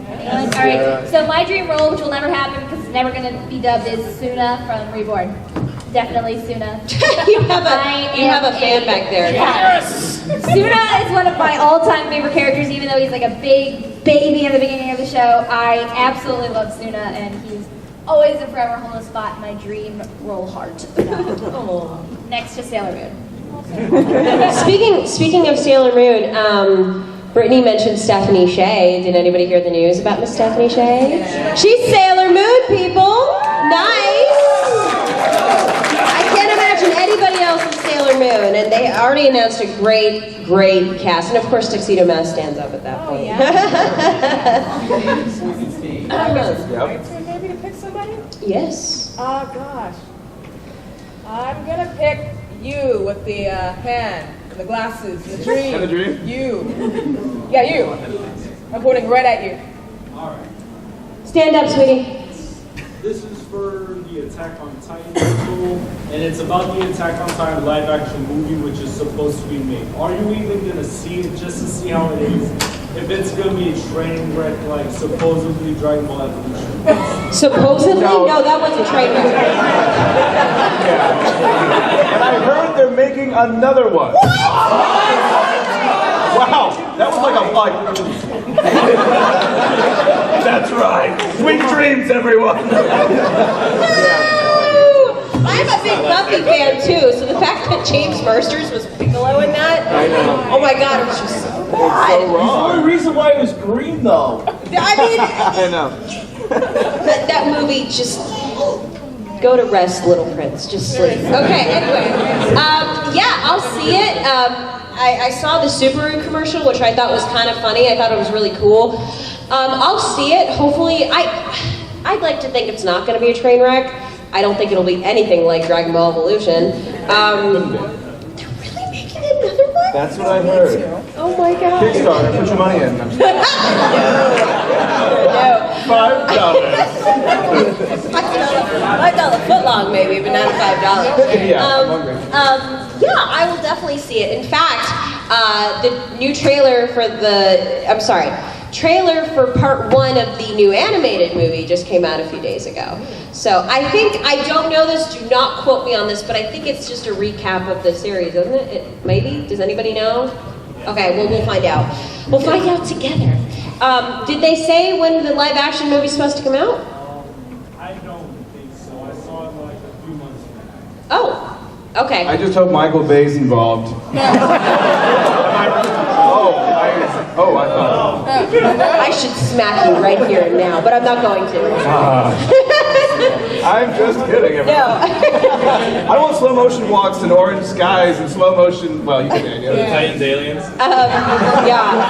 Anyone? All right. So my dream role, which will never happen because it's never going to be dubbed, is Suna from Reborn. Definitely Suna. you have a fan back there. Yes. Suna is one of my all-time favorite characters, even though he's like a big baby at the beginning of the show. I absolutely love Suna, and he's always and forever holding a spot in my dream role heart. Next to Sailor Moon. Speaking of Sailor Moon, Brittney mentioned Stephanie Sheh. Did anybody hear the news about Miss Stephanie Sheh? She's Sailor Moon, people. Nice. I can't imagine anybody else in Sailor Moon, and they already announced a great, great cast, and of course Tuxedo Mask stands up at that point. Maybe to pick somebody? Yes. Oh gosh, I'm gonna pick you with the hand, and the glasses, and the dream. And the dream? You. Yeah, you. I'm pointing right at you. All right. Stand up, sweetie. This is for the Attack on Titan tool, and it's about the Attack on Titan live-action movie, which is supposed to be made. Are you even gonna see it just to see how it is? If it's gonna be a train wreck, like supposedly Dragon Ball Evolution. Supposedly? No, that wasn't train wreck. And I heard they're making another one. Wow, that was like a That's right. Sweet dreams, everyone. I'm a big Buffy fan too, so the fact that James Mercer's was Piccolo in that, I know. oh my god, it was just so bad. So wrong. The only reason why it was green, though. I mean, I know. that movie just, Go to rest, little prince. Just sleep. Okay, anyway. Yeah, I'll see it. I saw the Subaru commercial, which I thought was kind of funny. I thought it was really cool. I'll see it. Hopefully, I'd like to think it's not going to be a train wreck. I don't think it'll be anything like Dragon Ball Evolution. They're really making another one? That's what I heard. Oh my god. Kickstarter, put your money in. I'm No. $5 footlong maybe, but not $5. Yeah, I'm hungry. Yeah, I will definitely see it. In fact, the new trailer for part 1 of the new animated movie just came out a few days ago. So I don't know this, do not quote me on this, but I think it's just a recap of the series, isn't it? Maybe? Does anybody know? Okay, well, we'll find out. We'll find out together. Did they say when the live action movie's supposed to come out? I don't think so. I saw it like a few months back. Oh, okay. I just hope Michael Bay's involved. I thought. I should smack you right here and now, but I'm not going to. I'm just kidding, everyone. No. I want slow motion walks and orange skies and slow motion. Well, you can. Titans, aliens. Yeah.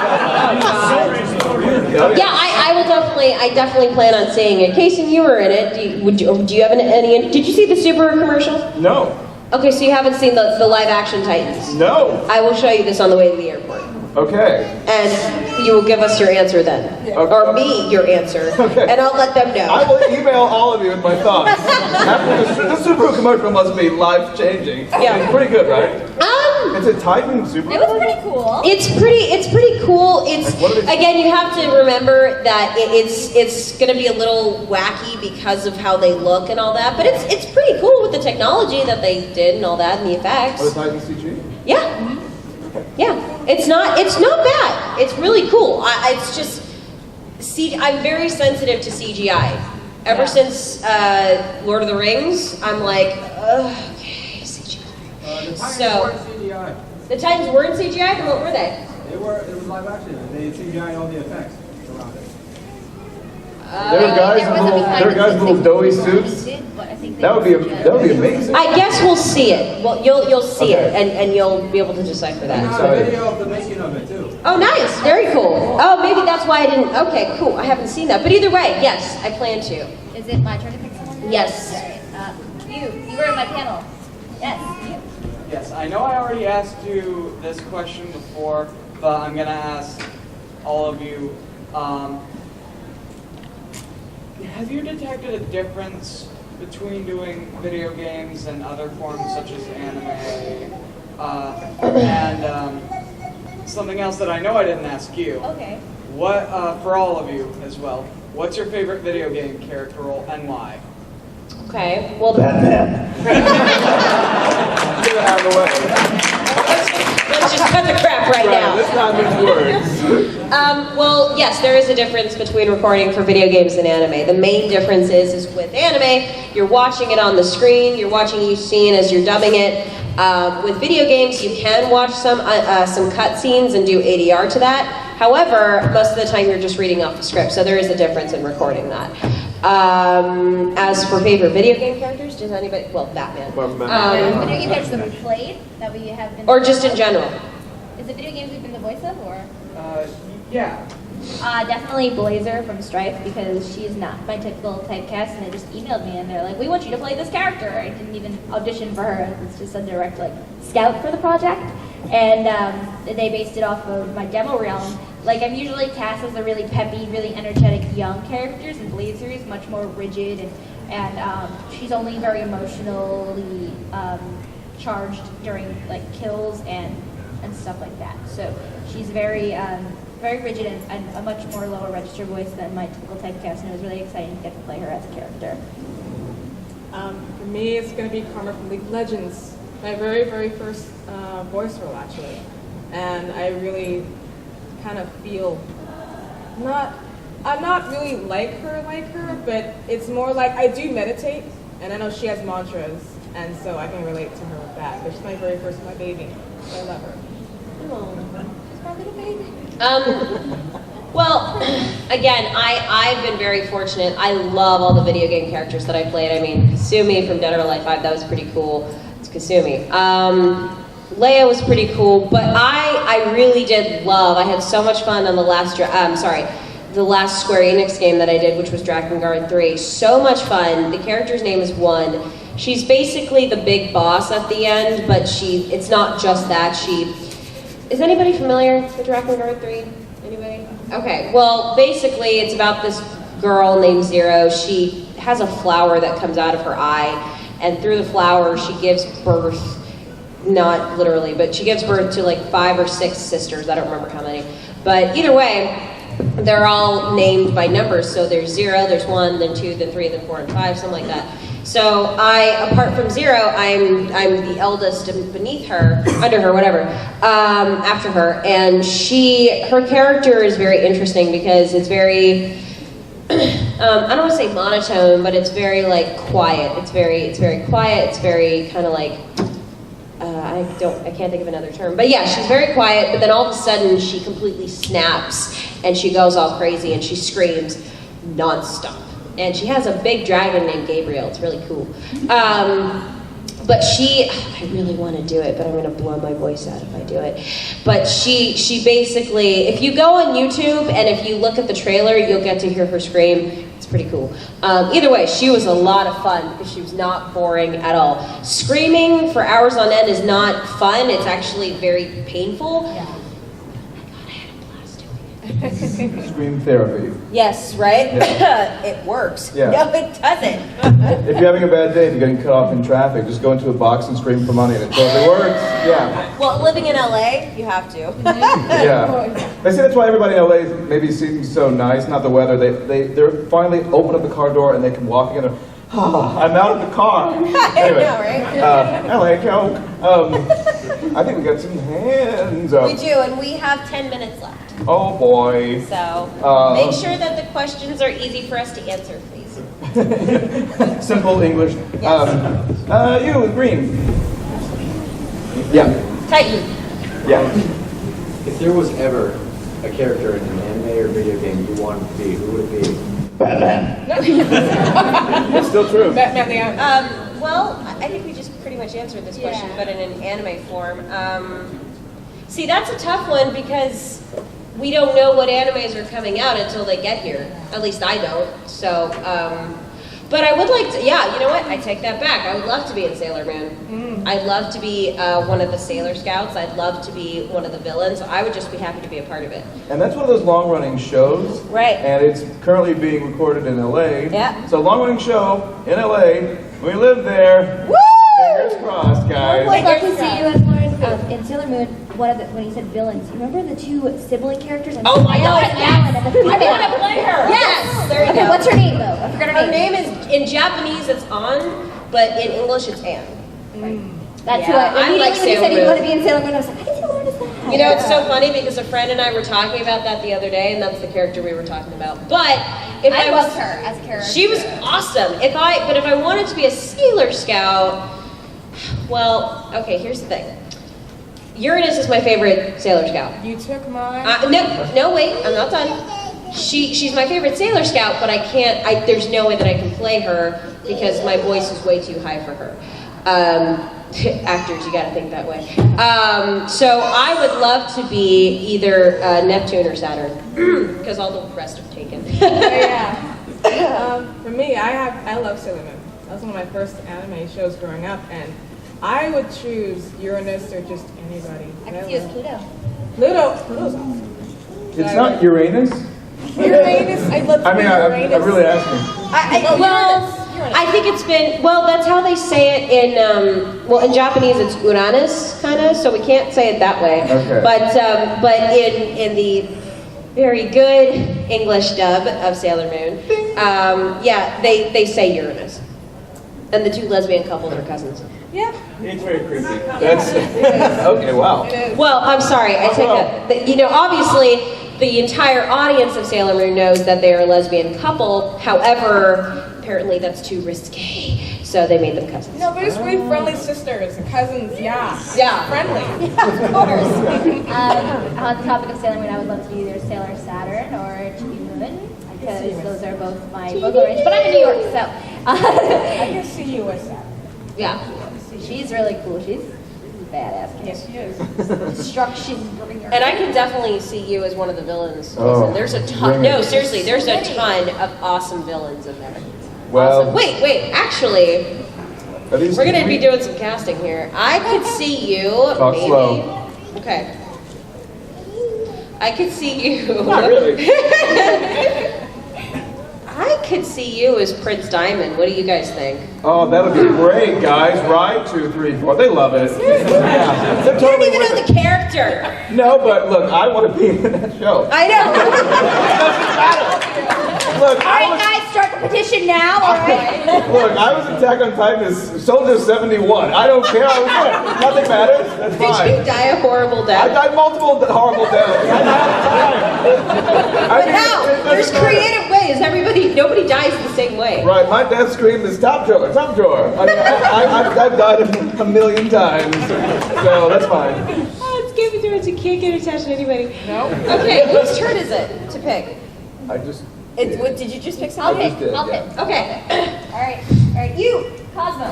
Oh, yeah, I will definitely. I definitely plan on seeing it. Cason, you were in it. Do you have any? Did you see the Subaru commercial? No. Okay, so you haven't seen the live action Titans? No. I will show you this on the way to the airport. Okay. And you will give us your answer then. Okay. Or me your answer. Okay. And I'll let them know. I will email all of you with my thoughts. After the Subaru commercial must be life-changing. Yeah. It's pretty good, right? It's a Titan Subaru. It was pretty cool. It's pretty cool. It's again, you have to remember that it's going to be a little wacky because of how they look and all that. But it's pretty cool with the technology that they did and all that and the effects. Oh, the Titan CG? Yeah. Yeah, it's not bad. It's really cool. It's just, I'm very sensitive to CGI. Ever since Lord of the Rings, I'm like, okay, CGI. The Titans weren't CGI. The Titans weren't CGI, then what were they? It was live action. They CGI all the effects around it. There are guys with little doughy suits. That would be amazing. I guess we'll see it. Well, you'll see it, and you'll be able to decipher that. I saw a video of the making of it too. Oh, nice. Very cool. Oh, maybe that's why I didn't. Okay, cool. I haven't seen that. But either way, yes, I plan to. Is it my turn to pick someone now? Yes. You were in my panel. Yes, you. Yes, I know I already asked you this question before, but I'm going to ask all of you. Have you detected a difference between doing video games and other forms such as anime? And something else that I know I didn't ask you. Okay. What, for all of you as well, what's your favorite video game character role and why? Okay, well... Batman. Get it out of the way. Let's just cut the crap right now. Let's not mince words. Well, yes, there is a difference between recording for video games and anime. The main difference is with anime, you're watching it on the screen, you're watching each scene as you're dubbing it. With video games, you can watch some cutscenes and do ADR to that. However, most of the time you're just reading off the script, so there is a difference in recording that. As for favorite video game characters, does anybody? Well, Batman. Video game characters that we played, that we have been. Or just in general. Is it video games we've been the voice of, or? Yeah. Definitely Blazer from Strife, because she's not my typical typecast, and they just emailed me and they're like, we want you to play this character. I didn't even audition for her. It's just a direct scout for the project, and they based it off of my demo reel. I'm usually cast as a really peppy, really energetic young characters, and Blazer is much more rigid, and she's only very emotionally charged during kills and stuff like that. So she's very rigid and a much more lower register voice than my typical typecast, and it was really exciting to get to play her as a character. For me, it's going to be Karma from League of Legends. My very, very first voice role, actually. And I really kind of feel I'm not really like her, but it's more like I do meditate, and I know she has mantras, and so I can relate to her with that. But she's my very first, my baby. I love her. Oh, it's my little baby. Well, again, I've been very fortunate. I love all the video game characters that I played. I mean, Kasumi from Dead or Alive 5, that was pretty cool. It's Kasumi. Leia was pretty cool, but I really did love, I had so much fun on the last Square Enix game that I did, which was Drakengard 3. So much fun. The character's name is One. She's basically the big boss at the end, but it's not just that. Is anybody familiar with Drakengard 3? Anybody? Okay, well, basically it's about this girl named Zero. She has a flower that comes out of her eye, and through the flower she gives birth, not literally, but she gives birth to like 5 or 6 sisters. I don't remember how many. But either way, they're all named by numbers. So there's 0, there's 1, then 2, then 3, then 4, and 5, something like that. So apart from 0, I'm the eldest beneath her, under her, whatever, after her. And her character is very interesting because it's very, I don't want to say monotone, but it's very like quiet. It's very quiet. It's very kind of like, I can't think of another term, but yeah, she's very quiet, but then all of a sudden she completely snaps and she goes all crazy and she screams nonstop. And she has a big dragon named Gabriel. It's really cool. But I really want to do it, but I'm going to blow my voice out if I do it. But she basically, if you go on YouTube and if you look at the trailer, you'll get to hear her scream. It's pretty cool. Either way, she was a lot of fun because she was not boring at all. Screaming for hours on end is not fun. It's actually very painful. Yeah. Scream therapy. Yes, right? Yeah. It works. Yeah. No, it doesn't. If you're having a bad day, if you're getting cut off in traffic, just go into a box and scream for money and it totally works. Yeah. Well, living in LA, you have to. Yeah. They say that's why everybody in LA maybe seems so nice, not the weather. They're finally open up the car door and they can walk in and I'm out of the car. Anyway, I know, right? LA Coke. I think we got some hands up. We do, and we have 10 minutes left. Oh boy. So make sure that the questions are easy for us to answer, please. Simple English. Yes. You, Green. Yeah. Titan. Yeah. If there was ever a character in an anime or video game you wanted to be, who would it be? Batman. It's still true. Batman. Well, I think we just pretty much answered this question, but in an anime form. See, that's a tough one because we don't know what animes are coming out until they get here. At least I don't. So, but I would like to, yeah, you know what? I take that back. I would love to be in Sailor Moon. I'd love to be one of the Sailor Scouts. I'd love to be one of the villains. I would just be happy to be a part of it. And that's one of those long-running shows. Right. And it's currently being recorded in LA. Yeah. So long-running show in LA. We live there. Woo! Fingers crossed, guys. I'd love to see you as Lauren in Sailor Moon. When he said villains, you remember the 2 sibling characters? Oh my God, Alan and the female. I want to play her. Yes, there you Okay, go. what's her name though? I forgot her name. Her name is, in Japanese it's An, but in English it's Anne. That's Yeah, who I I immediately like when you said Sailor you want to Moon. be in Sailor Moon, I was like, I didn't know what is that. You know, it's so funny because a friend and I were talking about that the other day, and that's the character we were talking about. But if I loved her as a character. She was awesome. But if I wanted to be a Sailor Scout, well, okay, here's the thing. Uranus is my favorite Sailor Scout. You took mine. No, wait, I'm not done. She's my favorite Sailor Scout, but there's no way that I can play her because my voice is way too high for her. Actors, you gotta think that way. So I would love to be either Neptune or Saturn, because all the rest are taken. For me, I love Sailor Moon. That was one of my first anime shows growing up, and I would choose Uranus or just anybody. I could see you as Pluto. Pluto's awesome. It's not Uranus? Uranus? I'd love to be Uranus. I'm really asking. I think it's been, that's how they say it in, in Japanese it's Uranus, kind of, so we can't say it that way. Okay. But in the very good English dub of Sailor Moon, they say Uranus. And the 2 lesbian couples are cousins. Yeah. It's very creepy. That's okay. Wow. Well, I'm sorry. I take that. You know, obviously, the entire audience of Sailor Moon knows that they are a lesbian couple. However, apparently that's too risque, so they made them cousins. No, but it's really friendly sisters and cousins, yeah. Yeah. Friendly. Of course. On the topic of Sailor Moon, I would love to be either Sailor Saturn or Chibi Moon, because those are both my vocal range. But I'm in New York, so. I can see you as that. Yeah. She's really cool. She's badass. Yes, she is. Destruction bringer. And I can definitely see you as one of the villains. Oh, Listen, there's a ton. bring No, it. seriously, there's a ton of awesome villains in there. Well, Awesome. Wait, actually, are these we're gonna be doing some casting here. I could see you. Talk maybe. slow. Okay. I could see you. Not really. I could see you as Prince Diamond. What do you guys think? Oh, that'll be great, guys. Right? 2, 3, 4. They love it. Yeah. They're You don't totally even know with the character. it. No, but look, I want to be in that show. I know. Look, All right, guys, start the petition now, all right? Look, I was Attack on Titan as Soldier 71. I don't care. I was good. Nothing matters. That's Did fine. you die a horrible I death? died multiple horrible deaths. But how? There's creative ways. Nobody dies the same way. Right, my death scream is top drawer, top drawer. I mean, I've died a million times, so that's fine. Oh, it's Game of Thrones. You can't get attached to anybody. No. Okay, whose turn is it to pick? I just. Did you just pick I'll something? pick. I'll pick. Okay. All right, you, Cosmo.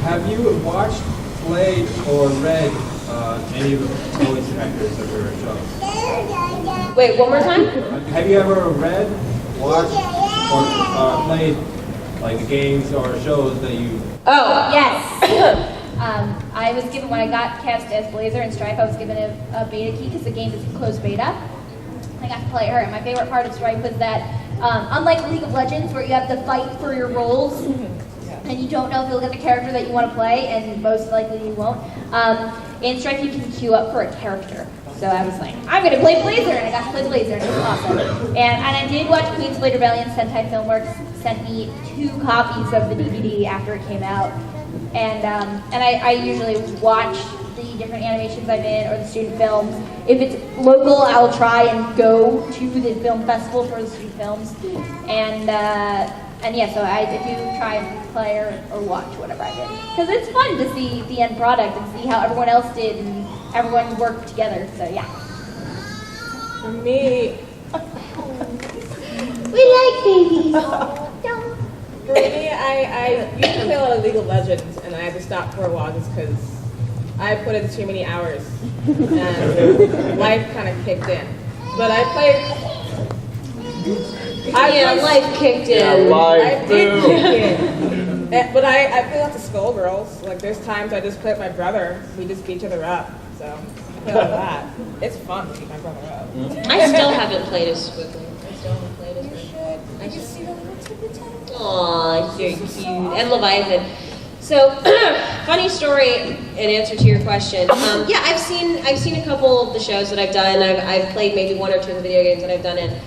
Have you watched, played, or read any of the voice actors of your shows? Wait, one more time? Have you ever read, watched, or played like games or shows that you? Oh. Yes. I was given, when I got cast as Blazer in Stripe, I was given a beta key because the game is in closed beta. I got to play her, and my favorite part of Stripe was that, unlike League of Legends, where you have to fight for your roles, and you don't know if you'll get the character that you want to play, and most likely you won't, in Stripe you can queue up for a character. So I was like, I'm going to play Blazer, and I got to play Blazer, and it was awesome. And I did watch Queen's Blade Rebellion. Sentai Filmworks sent me 2 copies of the DVD after it came out, and I usually watch the different animations I'm in or the student films. If it's local, I'll try and go to the film festival for the student films, and yeah, so if you try and play or watch whatever I did, because it's fun to see the end product and see how everyone else did and everyone worked together. So yeah. For me, We like babies. for me, I used to play a lot of League of Legends, and I had to stop for a while just because I put in too many hours, and life kind of kicked in. But I played. Life kicked in. Yeah, life, I did kick in. But I play lots of Skullgirls. Like, there's times I just play with my brother. We just beat each other up. So I play like that. It's fun to beat my brother up. I still haven't played as Squiggly. I should see the Aw, so cute. And Leviathan. So, funny story in answer to your question. Yeah, I've seen a couple of the shows that I've done. I've played maybe 1 or 2 of the video games that I've done in.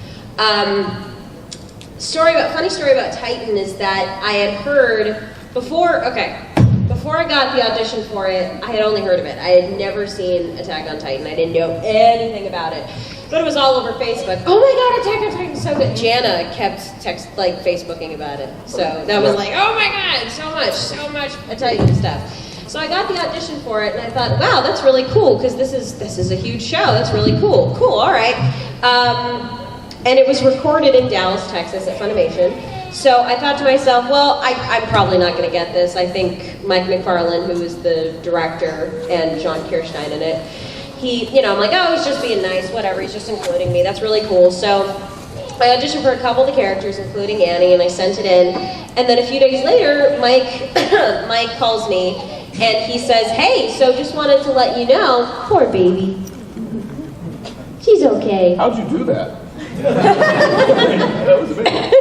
Funny story about Titan is that I had heard before I got the audition for it, I had only heard of it. I had never seen Attack on Titan. I didn't know anything about it. But it was all over Facebook. Oh my god, Attack on Titan's so good. Jana kept Facebooking about it. So that was like, oh my god, so much Titan stuff. So I got the audition for it, and I thought, wow, that's really cool, because this is a huge show. That's really cool. Cool, all right. And it was recorded in Dallas, Texas at Funimation. So I thought to myself, well, I'm probably not going to get this. I think Mike McFarlane, who is the director, and John Kirstein in it, I'm like, oh, he's just being nice, whatever, he's just including me. That's really cool. So I auditioned for a couple of the characters, including Annie, and I sent it in. And then a few days later, Mike calls me, and he says, hey, so just wanted to let you know, poor baby. She's okay. How'd you do that? That was amazing.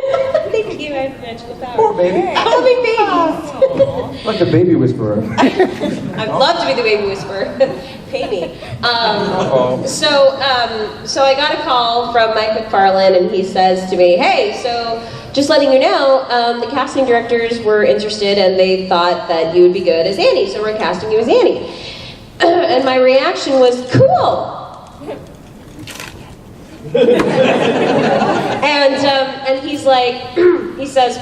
Thank you, I have magical power. Poor baby. Having babies. Like a baby whisperer. I'd love to be the baby whisperer. Pay me. So I got a call from Mike McFarlane, and he says to me, hey, so just letting you know, the casting directors were interested, and they thought that you would be good as Annie, so we're casting you as Annie. And my reaction was, cool. And he's like, he says,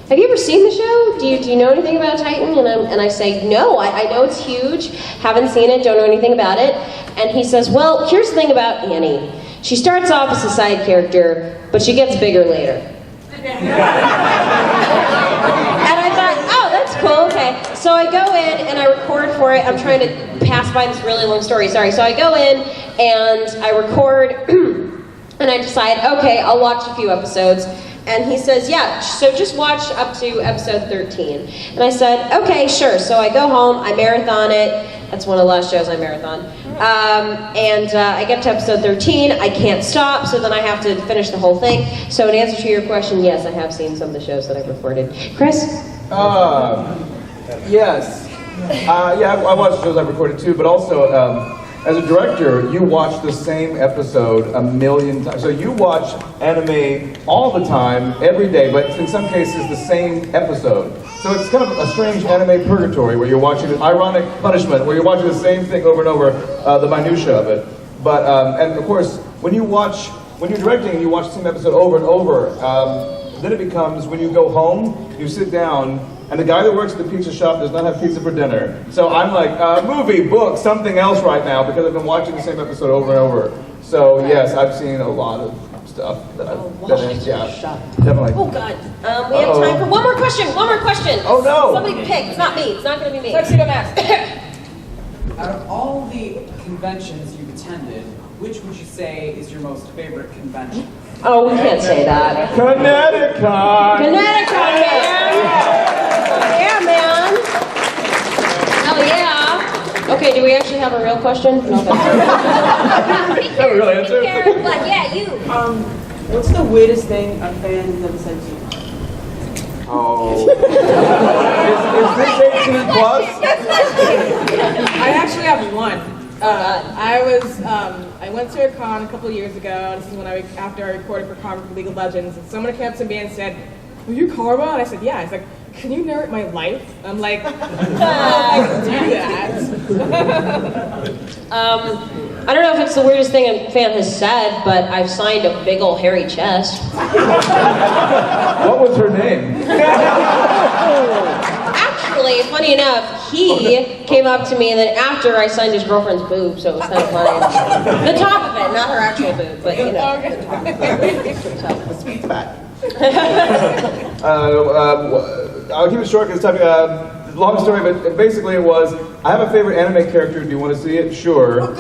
have you ever seen the show? Do you know anything about Titan? And I say, no, I know it's huge, haven't seen it, don't know anything about it. And he says, well, here's the thing about Annie. She starts off as a side character, but she gets bigger later. And I thought, oh, that's cool, okay. So I go in and I record for it. I'm trying to pass by this really long story, sorry. So I go in and I record and I decide, okay, I'll watch a few episodes. And he says, yeah, so just watch up to episode 13. And I said, okay, sure. So I go home, I marathon it. That's one of the last shows I marathon. I get to episode 13, I can't stop, so then I have to finish the whole thing. So in answer to your question, yes, I have seen some of the shows that I've recorded. Chris? Yes. Yeah, I watched shows I've recorded too, but also, as a director, you watch the same episode a million times. So you watch anime all the time, every day, but in some cases the same episode. So it's kind of a strange anime purgatory where you're watching an ironic punishment, where you're watching the same thing over and over, the minutia of it. But, and of course, when you're directing and you watch the same episode over and over, then it becomes, when you go home, you sit down, and the guy that works at the pizza shop does not have pizza for dinner. So I'm like, movie, book, something else right now, because I've been watching the same episode over and over. So yes, I've seen a lot of stuff that I've been in. Yeah, definitely. Oh God, we have time for one more question. Oh no! Somebody pick. It's not me. It's not going to be me. Let's see what next. Out of all the conventions you've attended, which would you say is your most favorite convention? Oh, we can't say that. ConnectiCon! ConnectiCon, man! Yeah, man! Hell yeah! Okay, do we actually have a real question? No, that's That was really answer. But yeah, you. What's the weirdest thing a fan has ever said to you? Oh. Is this 18 plus? I actually have one. I went to a con a couple of years ago. This is when after I recorded for Karma for League of Legends, and someone came up to me and said, "Are you Karma?" And I said, "Yeah." He's like, "Can you narrate my life?" I'm like, "I can do that." I don't know if it's the weirdest thing a fan has said, but I've signed a big ol' hairy chest. What was her name? Actually, funny enough, he came up to me, and then after I signed his girlfriend's boob, so it was kind of funny. The top of it, not her actual boob, but you know. Sweet spot. I'll keep it short because it's time. Long story, but basically it was, I have a favorite anime character. Do you want to see it? Sure.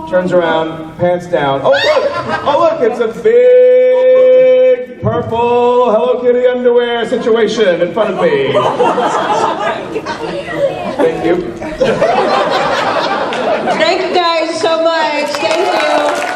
Turns around, pants down. Oh look! Oh look! It's a big purple Hello Kitty underwear situation in front of me. Thank you. Thank you guys so much. Thank you.